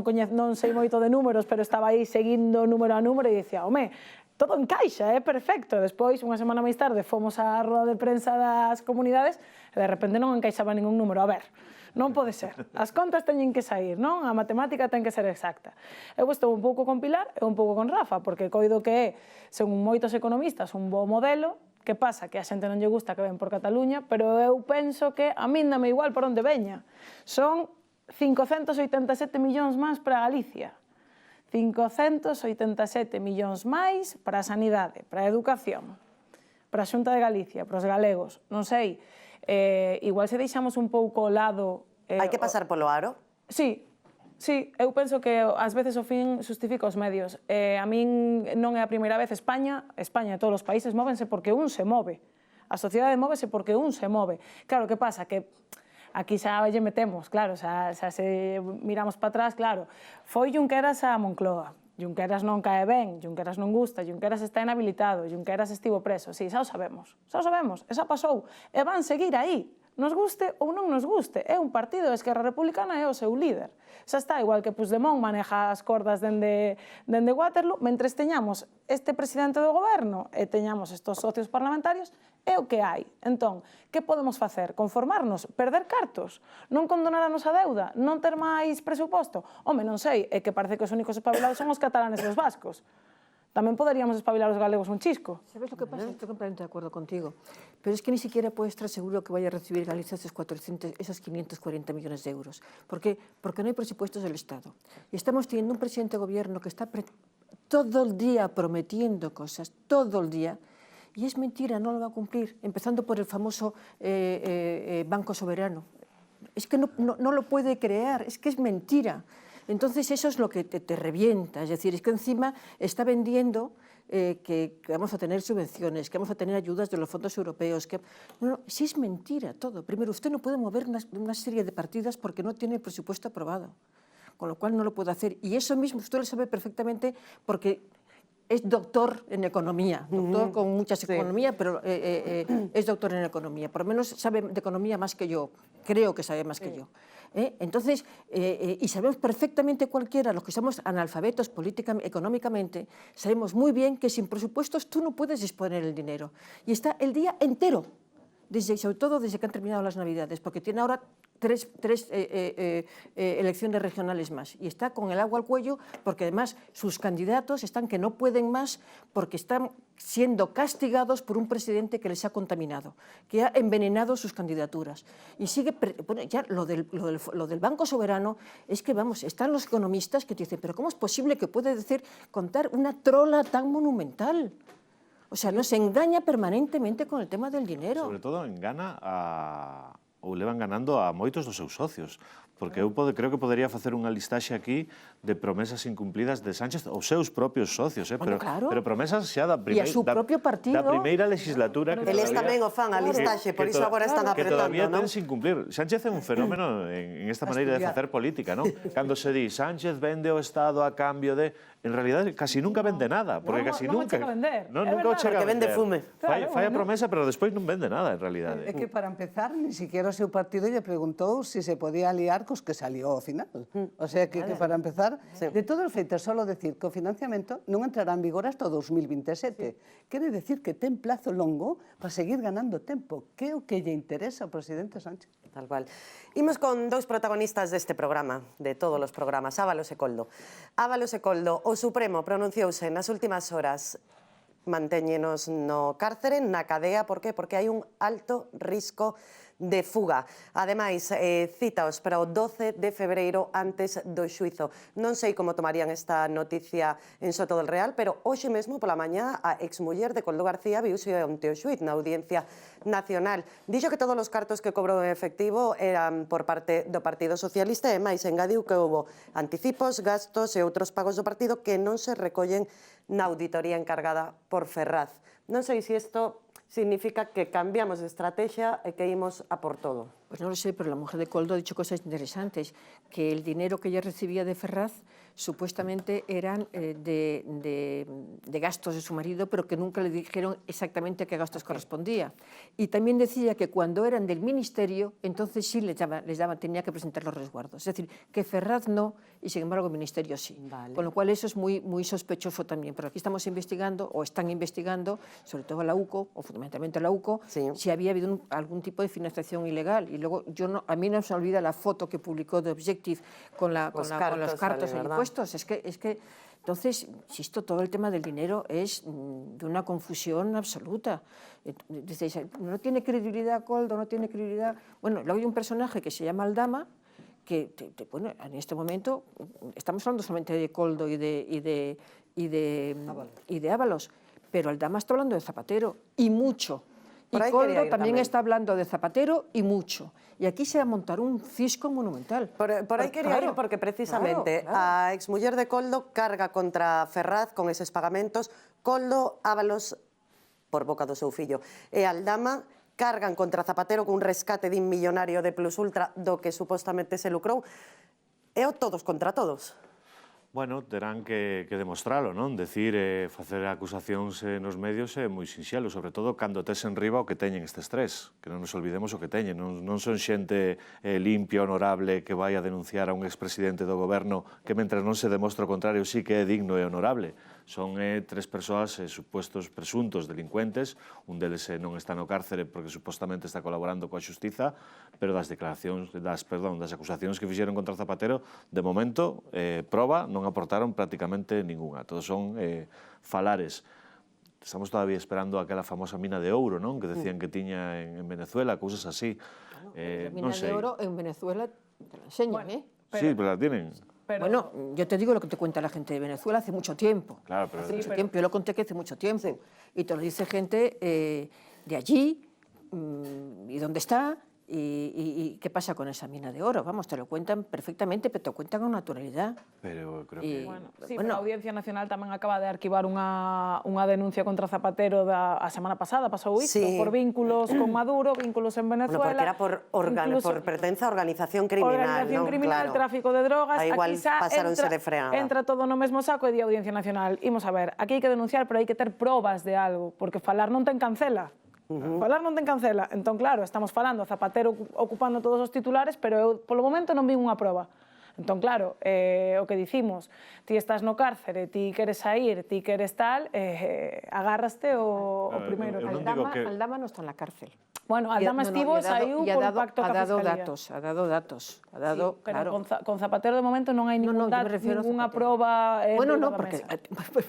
sei moito de números, pero estaba aí seguindo número a número e dicía, home, todo encaixa, é perfecto. Despois, unha semana máis tarde, fomos á roda de prensa das comunidades e de repente non encaixaba ningún número. A ver, non pode ser. As contas teñen que sair, non? A matemática ten que ser exacta. Eu estou un pouco con Pilar e un pouco con Rafa, porque coido que é, según moitos economistas, un bo modelo. Que pasa? Que a xente non lle gusta que ven por Cataluña, pero eu penso que a min dame igual por onde veña. Son 587 millóns máis para Galicia. 587 millóns máis para a sanidade, para a educación, para a Xunta de Galicia, para os galegos. Non sei, igual se deixamos un pouco ao lado... Hai que pasar polo aro? Sí, eu penso que ás veces o fin justifica os medios. A min non é a primeira vez España e todos os países móvense porque un se move. A sociedade móvese porque un se move. Claro, que pasa? Que aquí xa lle metemos, claro, xa se miramos para atrás, claro. Foi Junqueras a Moncloa. Junqueras non cae ben, Junqueras non gusta, Junqueras está inhabilitado, Junqueras estivo preso. Sí, xa o sabemos, e xa pasou. E van seguir aí, nos guste ou non nos guste. É un partido, Esquerra Republicana é o seu líder. Xa está, igual que Puigdemont maneja as cordas dende Waterloo, mentres teñamos este presidente do goberno e teñamos estos socios parlamentarios, é o que hai. Entón, que podemos facer? Conformarnos? Perder cartos? Non condonar a nosa deuda? Non ter máis presuposto? Home, non sei, é que parece que os únicos espabilados son os catalanes e os vascos. Tamén poderíamos espabilar os galegos un chisco. ¿Sabes lo que pasa? Estoy completamente de acuerdo contigo. Pero es que ni siquiera puedes estar seguro que vaya a recibir Galicia esos 540 millones de euros. ¿Por qué? Porque no hay presupuestos del Estado. Y estamos teniendo un presidente de gobierno que está todo el día prometiendo cosas, todo el día, y es mentira, no lo va a cumplir, empezando por el famoso Banco Soberano. Es que no lo puede crear, es que es mentira. Entonces eso es lo que te revienta, es decir, es que encima está vendiendo que vamos a tener subvenciones, que vamos a tener ayudas de los fondos europeos, que... No, sí es mentira todo. Primero, usted no puede mover una serie de partidas porque no tiene el presupuesto aprobado, con lo cual no lo puede hacer. Y eso mismo usted lo sabe perfectamente porque es doctor en economía, doctor con muchas economías, pero es doctor en economía. Por lo menos sabe de economía más que yo, creo que sabe más que yo. Entonces, y sabemos perfectamente cualquiera, los que somos analfabetos económicamente, sabemos muy bien que sin presupuestos tú no puedes disponer el dinero. Y está el día entero, sobre todo desde que han terminado las Navidades, porque tiene ahora tres elecciones regionales más. Y está con el agua al cuello porque además sus candidatos están que no pueden más porque están siendo castigados por un presidente que les ha contaminado, que ha envenenado sus candidaturas. Y sigue, bueno, ya lo del Banco Soberano es que, vamos, están los economistas que te dicen, pero ¿cómo es posible que puede contar una trola tan monumental? O sea, nos engaña permanentemente con el tema del dinero. Sobre todo engana ou le van ganando a moitos dos seus socios, porque eu creo que podería facer unha listaxe aquí de promesas incumplidas de Sánchez aos seus propios socios, bueno, claro. Pero promesas xa da primeira legislatura que eles tamén o fan a listaxe, por iso agora están apretando, que todavía ten sin cumplir. Sánchez é un fenómeno en esta maneira de facer política, non? Cando se di Sánchez vende o Estado a cambio de... En realidad casi nunca vende nada, porque casi nunca... Nunca o chega a vender. Vende fume. Fai a promesa, pero despois non vende nada, en realidade. É que, para empezar, ni siquiera o seu partido lle preguntou se se podía aliar cos que salió ao final. O sea, que para empezar, de todo o feito, solo decir que o financiamento non entrará en vigor hasta o 2027. Quere decir que ten plazo longo para seguir ganando tempo, que é o que lle interesa ao presidente Sánchez. Tal cual. Imos con dous protagonistas deste programa, de todos os programas, Ábalos e Coldo. Ábalos e Coldo, o Supremo pronunciouse nas últimas horas, mantéñenos no cárcere, na cadea, por qué? Porque hai un alto risco de fuga. Ademais, cítaos para o 12 de febreiro antes do xuizo. Non sei como tomarían esta noticia en Soto del Real, pero hoxe mesmo pola mañá a exmuller de Coldo García viuse ante o xuiz na Audiencia Nacional. Dixo que todos os cartos que cobrou en efectivo eran por parte do Partido Socialista e máis engadiu que houbo anticipos, gastos e outros pagos do partido que non se recollen na auditoría encargada por Ferraz. Non sei se isto significa que cambiamos de estrategia e que imos a por todo. Pues no lo sé, pero la mujer de Koldo ha dicho cosas interesantes, que el dinero que ella recibía de Ferraz supuestamente eran de gastos de su marido, pero que nunca le dijeron exactamente a qué gastos correspondía. Y también decía que cuando eran del ministerio, entonces sí tenía que presentar los resguardos. Es decir, que Ferraz no, y sin embargo el ministerio sí. Vale. Con lo cual eso es muy sospechoso también. Pero aquí estamos investigando, o están investigando, sobre todo la UCO, o fundamentalmente la UCO, si había habido algún tipo de financiación ilegal. Y luego a mí no se me olvida la foto que publicó The Objective con los cartos en impuestos. Es que entonces, insisto, todo el tema del dinero es de una confusión absoluta. Dices, no tiene credibilidad Koldo, no tiene credibilidad. Bueno, luego hay un personaje que se llama Aldama, que bueno, en este momento estamos hablando solamente de Koldo y de Ábalos, pero Aldama está hablando de Zapatero y mucho. Y Koldo también está hablando de Zapatero y mucho. Y aquí se va a montar un cisco monumental. Por ahí quería ir porque precisamente a exmuller de Koldo carga contra Ferraz con eses pagamentos. Koldo, Ábalos, por boca do seu fillo, e Aldama cargan contra Zapatero con un rescate de un millonario de Plus Ultra do que supostamente se lucrou. É o todos contra todos. Bueno, terán que demostralo, non? Decir, facer acusacións nos medios é moi sinxelo, sobre todo cando tes en riba o que teñen estes tres, que non nos olvidemos o que teñen. Non son xente limpia, honorable, que vai a denunciar a un expresidente do goberno que, mentre non se demostra o contrario, sí que é digno e honorable. Son tres persoas supuestos presuntos delincuentes, un deles non está no cárcere porque supostamente está colaborando coa xustiza, pero das acusacións que fixeron contra Zapatero, de momento, proba, non aportaron prácticamente ninguna. Todos son falares. Estamos todavía esperando aquela famosa mina de ouro, non? Que decían que tiña en Venezuela, cousas así. La mina de oro en Venezuela te la enseñan, ¿eh? Sí, pero la tienen. Bueno, yo te digo lo que te cuenta la gente de Venezuela hace mucho tiempo. Claro, pero... Hace mucho tiempo, yo lo conté que hace mucho tiempo. Y te lo dice gente de allí, y dónde está, y qué pasa con esa mina de oro. Vamos, te lo cuentan perfectamente, pero te lo cuentan con naturalidad. Pero creo que... Pero a Audiencia Nacional tamén acaba de arquivar unha denuncia contra Zapatero a semana pasada, pasou isto, por vínculos con Maduro, vínculos en Venezuela... Porque era por pertenza a organización criminal, organización criminal, tráfico de drogas... Igual pasaronse de freada. Entra todo no mesmo saco e di Audiencia Nacional. Imos a ver, aquí hai que denunciar, pero hai que ter probas de algo, porque falar non ten cancela. Falar non ten cancela. Entón, claro, estamos falando Zapatero ocupando todos os titulares, pero eu, polo momento, non vi unha proba. Entón, claro, o que dicimos, ti estás no cárcere, ti queres sair, ti queres tal, agárraste o primeiro. Aldama non está na cárcel. Bueno, Aldama estivo, saiu por pacto ca Fiscalía. Ha dado datos. Pero con Zapatero de momento non hai ninguna proba bueno, no, porque,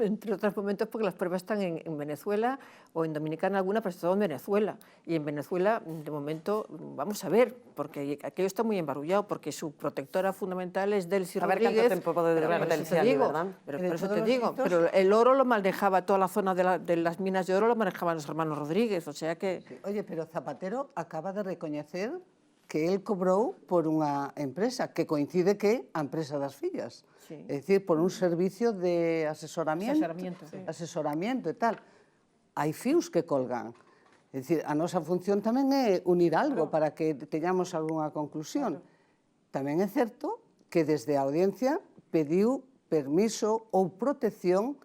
entre otros momentos, porque las pruebas están en Venezuela o en Dominicana alguna, pero todo en Venezuela. Y en Venezuela, de momento, vamos a ver, porque aquello está muy embarullado, porque su protectora fundamental es Delcy Rodríguez. A ver cuánto tiempo puede durar Delcy allí, ¿verdad? Pero por eso te digo, pero el oro lo manejaba, toda la zona de las minas de oro lo manejaban los hermanos Rodríguez, o sea que... Oye, pero Zapatero acaba de recoñecer que él cobrou por unha empresa, que coincide que a empresa das fillas. É dicir, por un servicio de asesoramiento e tal. Hai fios que colgan. É dicir, a nosa función tamén é unir algo para que teñamos algunha conclusión. Tamén é certo que desde a Audiencia pediu permiso ou protección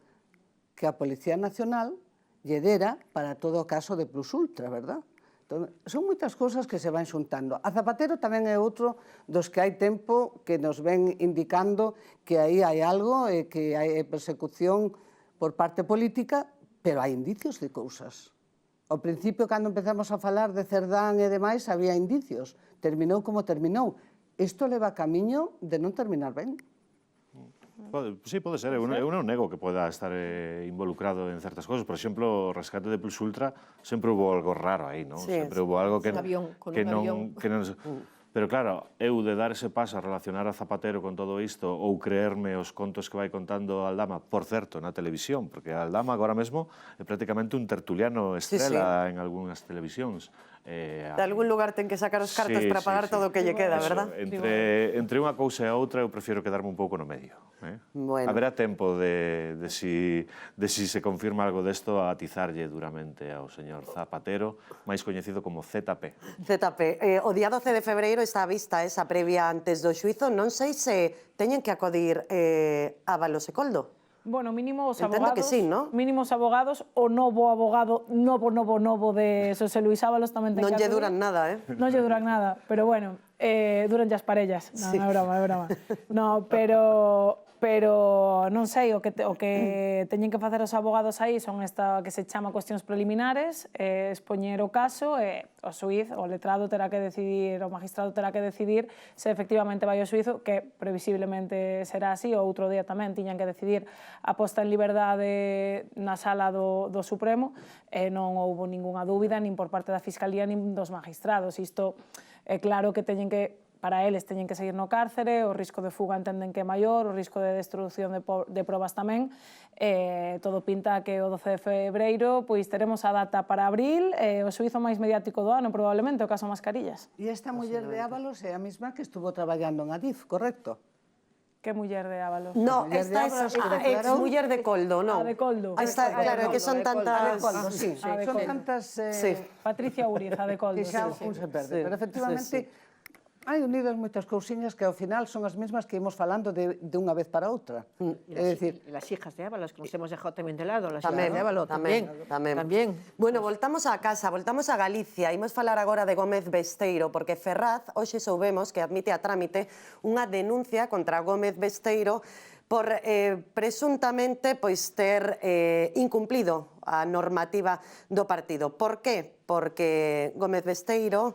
que a Policía Nacional lle dera para todo o caso de Plus Ultra, verdad? Entón, son moitas cousas que se van xuntando. A Zapatero tamén é outro dos que hai tempo que nos ven indicando que aí hai algo, que hai persecución por parte política, pero hai indicios de cousas. Ao principio, cando empezamos a falar de Cerdán e demais, había indicios. Terminou como terminou. Isto leva camiño de non terminar ben. Sí, pode ser. Eu non nego que poda estar involucrado en certas cosas. Por exemplo, o rescate de Plus Ultra sempre hubo algo raro aí, non? Sempre hubo algo que non... Pero claro, eu de dar ese paso a relacionar a Zapatero con todo isto ou creerme os contos que vai contando Aldama, por certo, na televisión, porque Aldama agora mesmo é prácticamente un tertuliano estrela en algunhas televisións. De algún lugar ten que sacar os cartos para pagar todo o que lle queda, verdad? Entre unha cousa e a outra, eu prefiro quedarme un pouco no medio. Bueno. Haberá tempo de si se confirma algo desto a atizarlle duramente ao señor Zapatero, máis coñecido como ZP. ZP. O día 12 de febreiro está a vista esa previa antes do xuizo. Non sei se teñen que acudir Ábalos e Coldo. Bueno, mínimo os Entendo abogados, que sí, ¿no? Mínimos abogados, o novo abogado, novo de Xosé Luis Ábalos tamén ten Non que lle acudir. duran nada, Non lle duran nada, pero bueno, duran as parellas. Non, Sí. é broma. No, pero non sei, o que teñen que facer os abogados aí son esta que se chama cuestións preliminares, expoñer o caso, o xuiz, o letrado terá que decidir, o magistrado terá que decidir se efectivamente vai ao xuizo, que previsiblemente será así, o outro día tamén tiñan que decidir a posta en liberdade na sala do Supremo, non houbo ningunha dúbida, nin por parte da Fiscalía, nin dos magistrados. Isto é claro que teñen que, para eles teñen que seguir no cárcere, o risco de fuga entenden que é maior, o risco de destrucción de probas tamén. Todo pinta que o 12 de febreiro pois teremos a data para abril, o xuizo máis mediático do ano, probablemente, o caso Mascarillas. E esta muller de Ábalos é a mesma que estuvo traballando en Adif, correcto? Que muller de Ábalos? No, muller de esta Ábalos é que a ex-muller de Coldo, non? A de Coldo. Está, claro, é que son tantas... Coldo, sí, A de son Coldo. tantas... Sí. Patricia Uriz, a de Coldo. que xa sí. un se perde, Sí, pero efectivamente hai unidas moitas cousiñas que ao final son as mesmas que imos falando de unha vez para outra. É dicir, Las hijas de Ábalos, que nos hemos dejado tamén de lado, las Tamén, hijas de Ábalos, tamén. Bueno, voltamos a casa, voltamos a Galicia. Imos falar agora de Gómez Besteiro, porque Ferraz hoxe soubemos que admite a trámite unha denuncia contra Gómez Besteiro por presuntamente pois ter incumplido a normativa do partido. Por qué? Porque Gómez Besteiro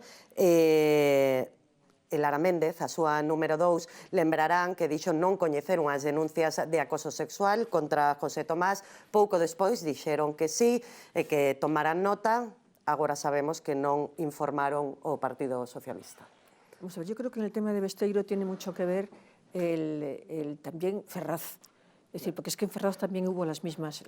e Lara Méndez, a súa número 2, lembrarán que dixo non coñecer unhas denuncias de acoso sexual contra José Tomás. Pouco despois dixeron que sí e que tomaran nota. Agora sabemos que non informaron o Partido Socialista. Vamos a ver, yo creo que en el tema de Besteiro tiene mucho que ver también Ferraz. Es decir, porque es que en Ferraz también hubo las mismas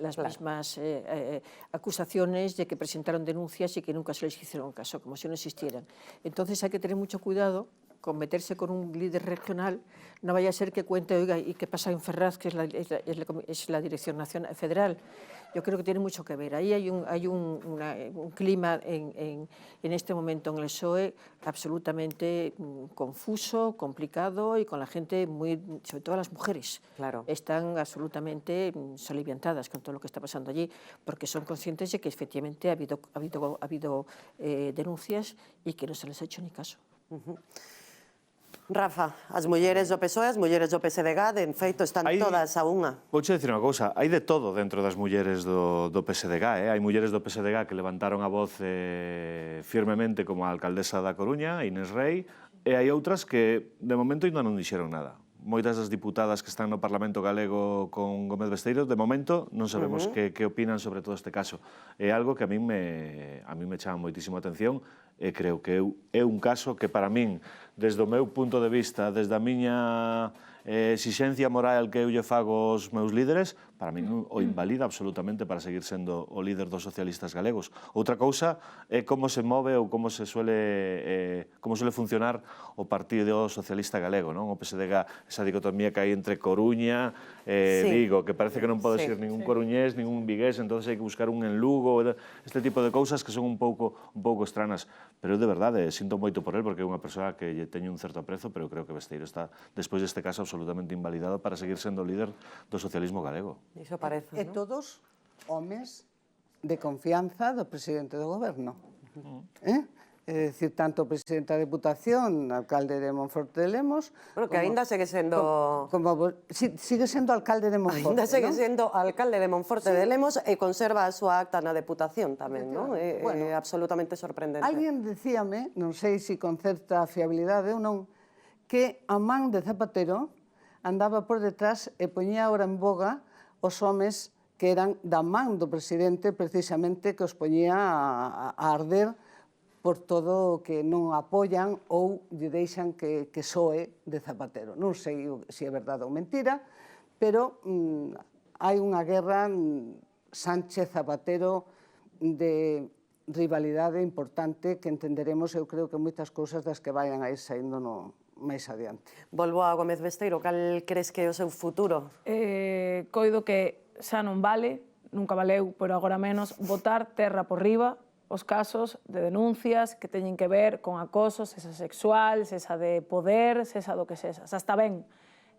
acusaciones de que presentaron denuncias y que nunca se les hicieron caso, como si no existieran. Entonces hay que tener mucho cuidado con meterse con un líder regional, no vaya a ser que cuente, oiga, ¿y qué pasa en Ferraz, que es la Dirección Nacional Federal? Yo creo que tiene mucho que ver. Ahí hay un clima en este momento en el PSOE absolutamente confuso, complicado y con la gente sobre todo las mujeres, Claro. están absolutamente soliviantadas con todo lo que está pasando allí, porque son conscientes de que efectivamente ha habido denuncias y que no se les ha hecho ni caso. Rafa, as mulleres do PSOE, as mulleres do PSDG, en feito, están todas a unha. Vouche dicir unha cousa, hai de todo dentro das mulleres do PSDG, hai mulleres do PSDG que levantaron a voz firmemente como a alcaldesa da Coruña, Inés Rei, e hai outras que de momento ainda non dixeron nada. Moitas das diputadas que están no Parlamento Galego con Gómez Besteiro, de momento non sabemos que opinan sobre todo este caso. É algo que a min me chama moitísimo a atención e creo que é un caso que para min, desde o meu punto de vista, desde a miña exixencia moral que eu lle fago aos meus líderes, para min o invalida absolutamente para seguir sendo o líder dos socialistas galegos. Outra cousa é como se move ou como suele funcionar o Partido Socialista Galego, non? O PSDG, esa dicotomía que hai entre Coruña e Vigo, que parece que non pode ser ningún coruñés, ningún vigués, entonces hai que buscar un en Lugo, este tipo de cousas que son un pouco estranas. Pero eu de verdade sinto moito por él, porque é unha persoa que lle teño un certo aprezo, pero creo que Besteiro está, despois deste caso, absolutamente invalidado para seguir sendo líder do socialismo galego. Iso parece, e non? todos homes de confianza do presidente do goberno. É dicir, tanto o presidente da Deputación, alcalde de Monforte de Lemos... Bueno, que aínda segue sendo... Sigue sendo alcalde de Monforte, Ainda segue non? sendo alcalde de Monforte de Lemos e conserva a súa acta na Deputación tamén, non? É absolutamente sorprendente. Alguén dicíame, non sei se con certa fiabilidade ou non, que a man de Zapatero andaba por detrás e poñía ahora en boga os homes que eran da man do presidente, precisamente, que os poñía a arder por todo o que non apoian ou lle deixan que soe de Zapatero. Non sei se é verdade ou mentira, pero hai unha guerra Sánchez-Zapatero de rivalidade importante que entenderemos, eu creo que moitas cousas das que vayan a ir saindo máis adiante. Volvo a Gómez Besteiro, cal crees que é o seu futuro? Coido que xa non vale, nunca valeu, pero agora menos, botar terra por riba os casos de denuncias que teñen que ver con acoso, sesa sexual, sesa de poder, sesa do que sesa. Xa está ben.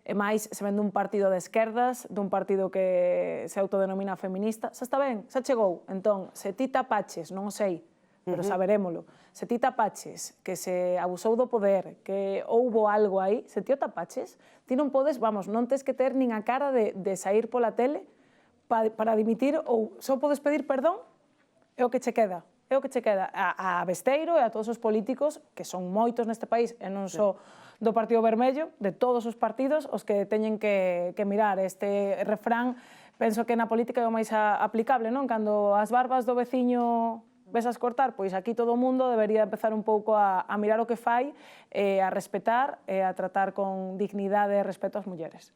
E máis, se ven dun partido de esquerdas, dun partido que se autodenomina feminista, xa está ben, xa chegou. Entón, se ti tapaches, non o sei, pero saberémolo, se ti tapaches que se abusou do poder, que houbo algo aí, se ti o tapaches, ti non podes, vamos, non tes que ter nin a cara de sair pola tele para dimitir ou só podes pedir perdón, é o que che queda. É o que che queda a Besteiro e a todos os políticos, que son moitos neste país, e non só do Partido Vermello, de todos os partidos, os que teñen que mirar este refrán. Penso que na política é o máis aplicable, non? Cando as barbas do veciño ves cortar, pois aquí todo o mundo debería empezar un pouco a mirar o que fai, a respetar e a tratar con dignidade e respeto as mulleres.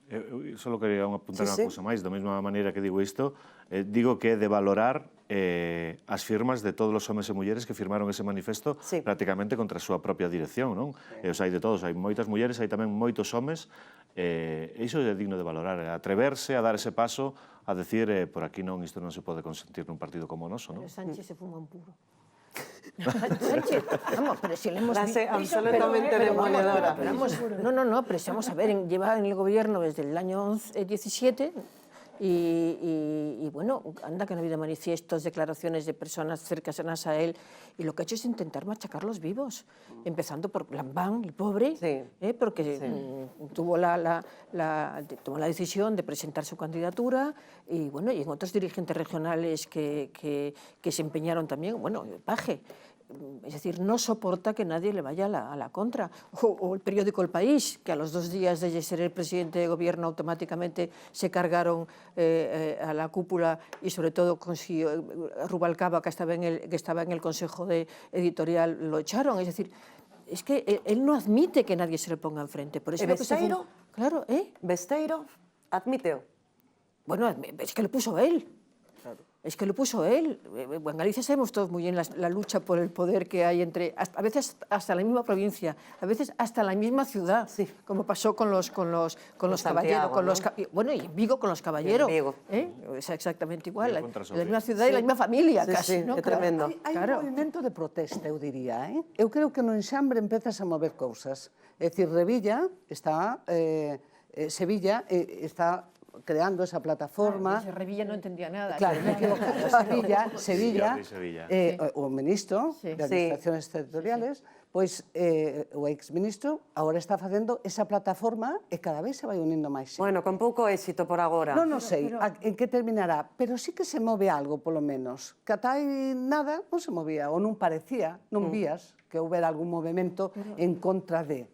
Eu só quería apuntar unha cousa máis, da mesma maneira que digo isto, digo que é de valorar as firmas de todos os homes e mulleres que firmaron ese manifesto prácticamente contra a súa propia dirección, non? Os hai de todos, hai moitas mulleres, hai tamén moitos homes, e iso é digno de valorar, atreverse a dar ese paso a decir, por aquí non, isto non se pode consentir nun partido como o noso, non? Pero Sánchez se fuma un puro. Sánchez, vamos, pero si le hemos visto... absolutamente demoledora. No, pero vamos a ver, lleva en el gobierno desde el año 17 y bueno, anda que no ha habido manifiestos, declaraciones de personas cercanas a él, y lo que ha hecho es intentar machacarlos vivos, empezando por Lambán, el pobre, porque tomó la decisión de presentar su candidatura, y bueno, y en otros dirigentes regionales que se empeñaron también, bueno, Paje. Es decir, no soporta que nadie le vaya a la contra. O el periódico El País, que a los 2 días de ser el presidente de gobierno automáticamente se cargaron a la cúpula y sobre todo Rubalcaba, que estaba en el consejo editorial, lo echaron. Es decir, es que él no admite que nadie se le ponga enfrente. Por eso Besteiro? Claro, Besteiro, admíteo. Bueno, es que lo puso él. Es que lo puso él. En Galicia sabemos todos muy bien la lucha por el poder que hay entre, a veces hasta la misma provincia, a veces hasta la misma ciudad, como pasó con los caballeros, bueno, y en Vigo con los caballeros. Es exactamente igual, la misma ciudad y la misma familia, casi. É tremendo. Hai un movimento de protesta, eu diría. Eu creo que no enxambre empezas a mover cousas. É dicir, Sevilla está creando esa plataforma. Revilla no entendía nada. Claro, me equivoco. Sevilla, o ministro de Administraciones Territoriales, pois o exministro agora está facendo esa plataforma e cada vez se vai unindo máis. Bueno, con pouco éxito por agora. Non sei en que terminará, pero sí que se move algo, polo menos. Que ata hai nada non se movía, ou non parecía, non vías que houbera algún movimento en contra de...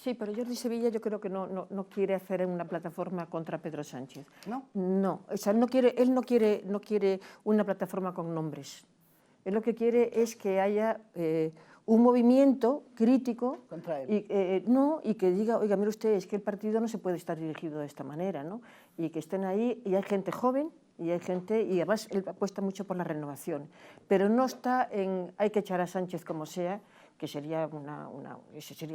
Sí, pero Jordi Sevilla yo creo que no quiere hacer una plataforma contra Pedro Sánchez. ¿No? No, o sea, él no quiere una plataforma con nombres. Él lo que quiere es que haya un movimiento crítico contra él. Y que diga, oiga, mire usted, es que el partido no se puede estar dirigido de esta manera, ¿no? Y que estén ahí, y hay gente joven, y hay gente, y además él apuesta mucho por la renovación, pero no está en, hay que echar a Sánchez como sea, que sería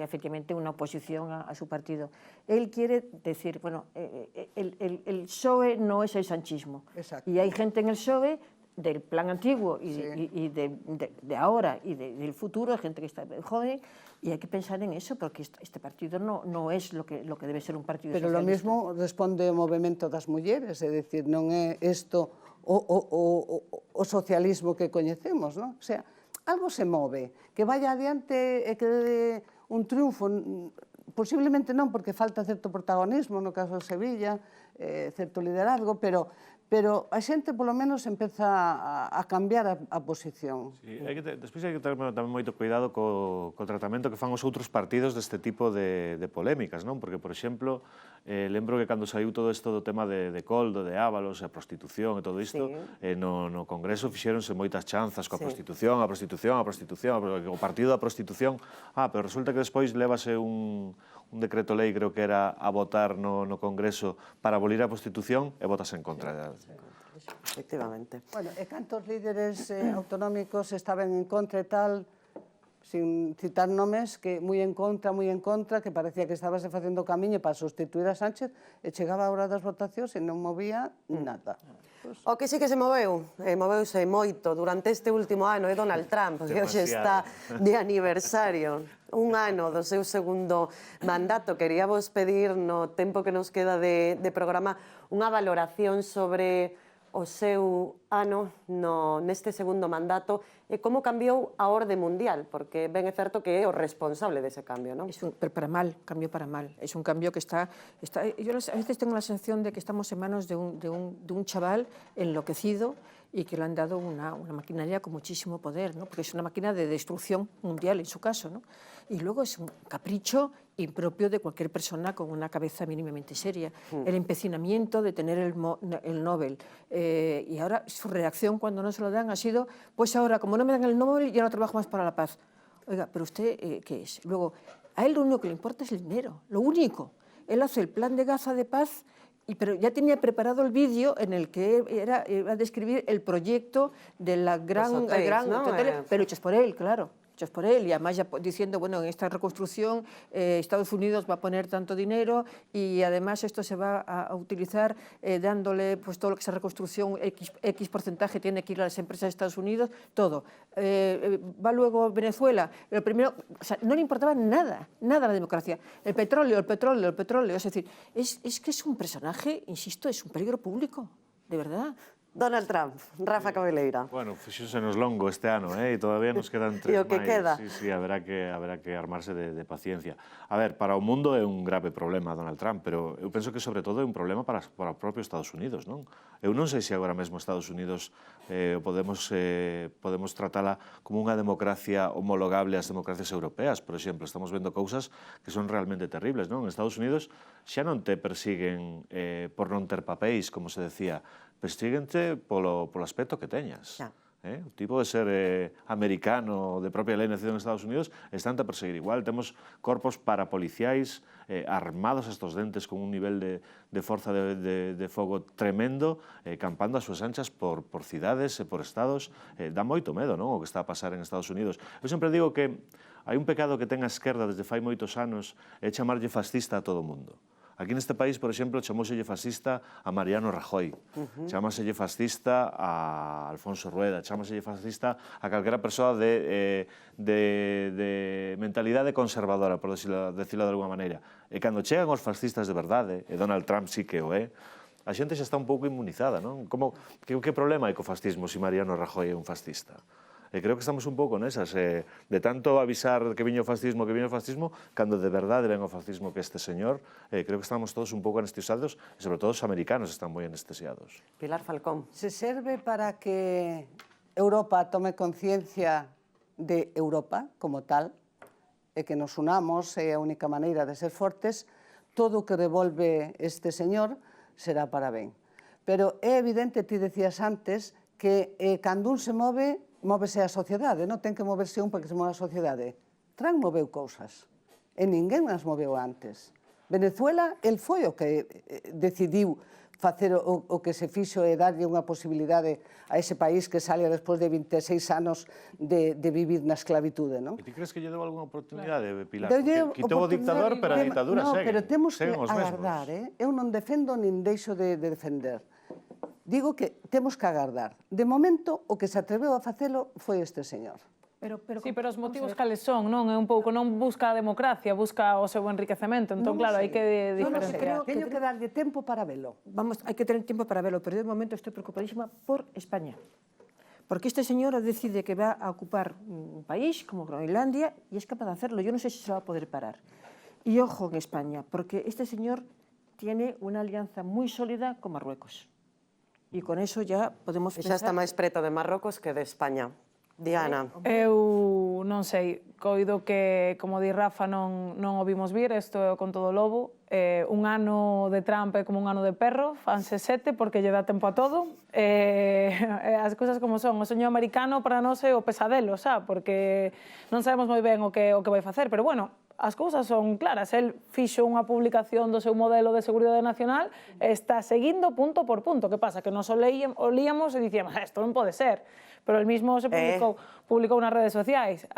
efectivamente una oposición a su partido. Él quiere decir, bueno, el PSOE no es el sanchismo. Exacto. Y hay gente en el PSOE del plan antiguo y de ahora y del futuro, gente que está joven, y hay que pensar en eso, porque este partido no es lo que debe ser un partido Pero socialista. lo mismo responde o movimento das mulleres, é dicir, non é isto o socialismo que coñecemos, non? O sea, algo se move, que vaya adiante e que dé un triunfo, posiblemente non, porque falta certo protagonismo no caso de Sevilla, certo liderazgo, pero a xente polo menos empeza a cambiar a posición. Despois hai que ter tamén moito cuidado co tratamento que fan os outros partidos deste tipo de polémicas, non? Porque, por exemplo, lembro que cando saiu todo isto do tema de Coldo, de Ábalos, a prostitución e todo isto, no Congreso fixéronse moitas chanzas coa prostitución, o partido da prostitución, pero resulta que despois lévase un decreto lei, creo que era a votar no Congreso para abolir a prostitución e votas en contra. Efectivamente. Bueno, e cantos líderes autonómicos estaban en contra e tal, sin citar nomes, que moi en contra, que parecía que estabase facendo camiño para sustituir a Sánchez, e chegaba a hora das votacións e non movía nada. O que sí que se moveu, moveuse moito durante este último ano é Donald Trump, que hoxe está de aniversario. Un ano do seu segundo mandato. Queríamos pedir, no tempo que nos queda de programa, unha valoración sobre o seu ano neste segundo mandato e como cambiou a orde mundial, porque ben é certo que é o responsable dese cambio, non? Pero para mal, cambio para mal. Es un cambio que está yo a veces tengo la sensación de que estamos en manos de un chaval enloquecido y que le han dado una maquinaria con muchísimo poder, ¿no? Porque es una máquina de destrucción mundial en su caso, ¿no? Y luego es un capricho impropio de cualquier persona con una cabeza mínimamente seria. El empecinamiento de tener el Nobel. Y ahora su reacción cuando no se lo dan ha sido, pues ahora, como no me dan el Nobel, ya no trabajo más para la paz. Oiga, pero usted, ¿qué es? Luego, a él lo único que le importa es el dinero, lo único. Él hace el plan de Gaza de paz, pero ya tenía preparado el vídeo en el que iba a describir el proyecto de la gran hoteles, ¿no? Pero hechos por él, claro. Hechos por él, y además ya diciendo, bueno, en esta reconstrucción Estados Unidos va a poner tanto dinero y además esto se va a utilizar dándole pues todo lo que es reconstrucción, X porcentaje tiene que ir a las empresas de Estados Unidos, todo. Va luego Venezuela, lo primero, o sea, no le importaba nada la democracia. El petróleo, es decir, es que es un personaje, insisto, es un peligro público, de verdad. Donald Trump, Rafa Cabeleira. Bueno, fixósenos longo este ano, e todavía nos quedan 3 E o que máis. queda. Sí, haberá que armarse de paciencia. A ver, para o mundo é un grave problema Donald Trump, pero eu penso que sobre todo é un problema para o propio Estados Unidos, non? Eu non sei se agora mesmo Estados Unidos podemos tratala como unha democracia homologable ás democracias europeas, por exemplo. Estamos vendo cousas que son realmente terribles, non? En Estados Unidos xa non te persiguen por non ter papéis, como se decía, persíguente polo aspecto que teñas. O tipo de ser americano, de propia lei nacido en Estados Unidos, están a perseguir igual. Temos corpos parapoliciais armados hasta os dentes con un nivel de forza de fogo tremendo, campando as súas anchas por cidades e por estados. Dá moito medo, non, o que está a pasar en Estados Unidos. Eu sempre digo que hai un pecado que ten a esquerda desde fai moitos anos, é chamarlle fascista a todo o mundo. Aquí neste país, por exemplo, chamóselle fascista a Mariano Rajoy, chamaselle fascista a Alfonso Rueda, chamaselle fascista a calquera persoa de mentalidade conservadora, por decirlo de alguma maneira. E cando chegan os fascistas de verdade, e Donald Trump sí que o é, a xente xa está un pouco inmunizada, non? Que problema hai co fascismo se Mariano Rajoy é un fascista? E creo que estamos un pouco nesas, de tanto avisar que viño o fascismo, cando de verdade ven o fascismo que este señor, creo que estamos todos un pouco anestesiados, e sobre todo os americanos están moi anestesiados. Pilar Falcón. Se serve para que Europa tome conciencia de Europa como tal, e que nos unamos, é a única maneira de ser fortes, todo o que revolve este señor será para ben. Pero é evidente, ti decías antes, que cando un se move, móvese a sociedade, non ten que moverse un para que se move a sociedade. Trump moveu cousas, e ninguén as moveu antes. Venezuela, el foi o que decidiu facer o que se fixo e darlle unha posibilidade a ese país que salia despois de 26 anos de vivir na esclavitude, non? E ti crees que lle deu algunha oportunidade, Pilar? Quitou o dictador, pero a ditadura segue. No, pero temos que agardar, Eu non defendo nin deixo de defender. Digo que temos que agardar. De momento, o que se atreveu a facelo foi este señor. Sí, pero os motivos cales son, non? É un pouco, non busca a democracia, busca o seu enriquecemento. Entón, claro, hai que diferenciar. Teño que darlle tempo para velo. Hai que tener tiempo para verlo, pero de momento estoy preocupadísima por España. Porque este señor decide que va a ocupar un país como Groenlandia y es capaz de hacerlo. Yo no sé si se va a poder parar. Y ojo en España, porque este señor tiene una alianza muy sólida con Marruecos. E con eso ya podemos Xa pensar... está máis preto de Marrocos que de España. Diana. Eu non sei, coido que, como di Rafa, non o vimos vir, isto é con todo lobo. Un ano de Trump é como un ano de perro, fanse 7 porque lle dá tempo a todo. As cousas como son, o soño americano para nós é o pesadelo, xa, porque non sabemos moi ben o que vai facer, pero bueno, as cousas son claras. El fixo unha publicación do seu modelo de seguridade nacional e está seguindo punto por punto. Que pasa? Que nos o líamos e dicíamos, isto non pode ser. Pero el mismo se publicou nas redes sociais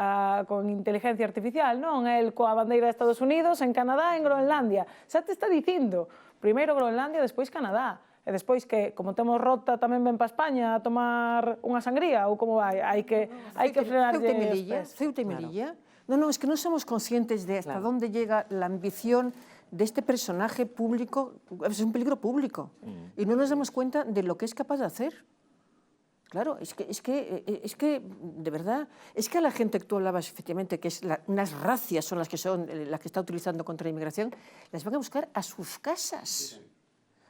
con inteligencia artificial, non? El coa bandeira de Estados Unidos, en Canadá, en Groenlandia. Xa te está dicindo, primeiro Groenlandia, despois Canadá. E despois que, como temos rota, tamén ven para España a tomar unha sangría, ou como vai? Hai que frenarlle os pés. Ceuta y Melilla. No, es que no somos conscientes de hasta dónde llega la ambición de este personaje público. Es un peligro público. Y no nos damos cuenta de lo que es capaz de hacer. Claro, es que, de verdad, es que a la gente que tú hablabas, efectivamente, que unas racias son las que está utilizando contra la inmigración, las van a buscar a sus casas.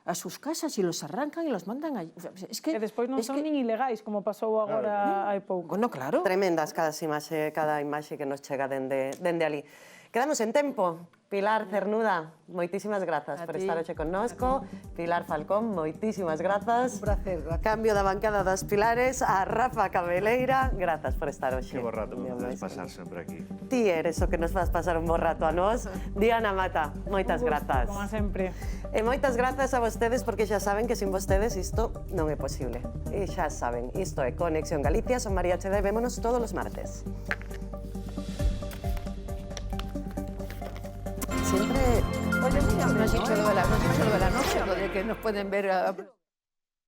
A sus casas y los arrancan y los mandan allí. E despois non son nin ilegais, como pasou agora hai pouco. Bueno, claro. Tremendas cada imaxe que nos chega dende ali. Quedamos en tempo. Pilar Cernuda, moitísimas grazas por estar hoxe connosco. Pilar Falcón, moitísimas grazas. Un placer, gracias. Cambio da bancada das Pilares a Rafa Cabeleira. Grazas por estar hoxe. Que bo rato me faz pasar sempre aquí. Ti eres o que nos vas pasar un bo rato a nós. Diana Mata, moitas grazas. Como sempre. E moitas grazas a vostedes porque xa saben que sin vostedes isto non é posible. E xa saben, isto é Conexión Galicia. Son María Chede, vémonos todos os martes. Siempre... Oye, no has dicho lo de la noche, lo de que nos pueden ver...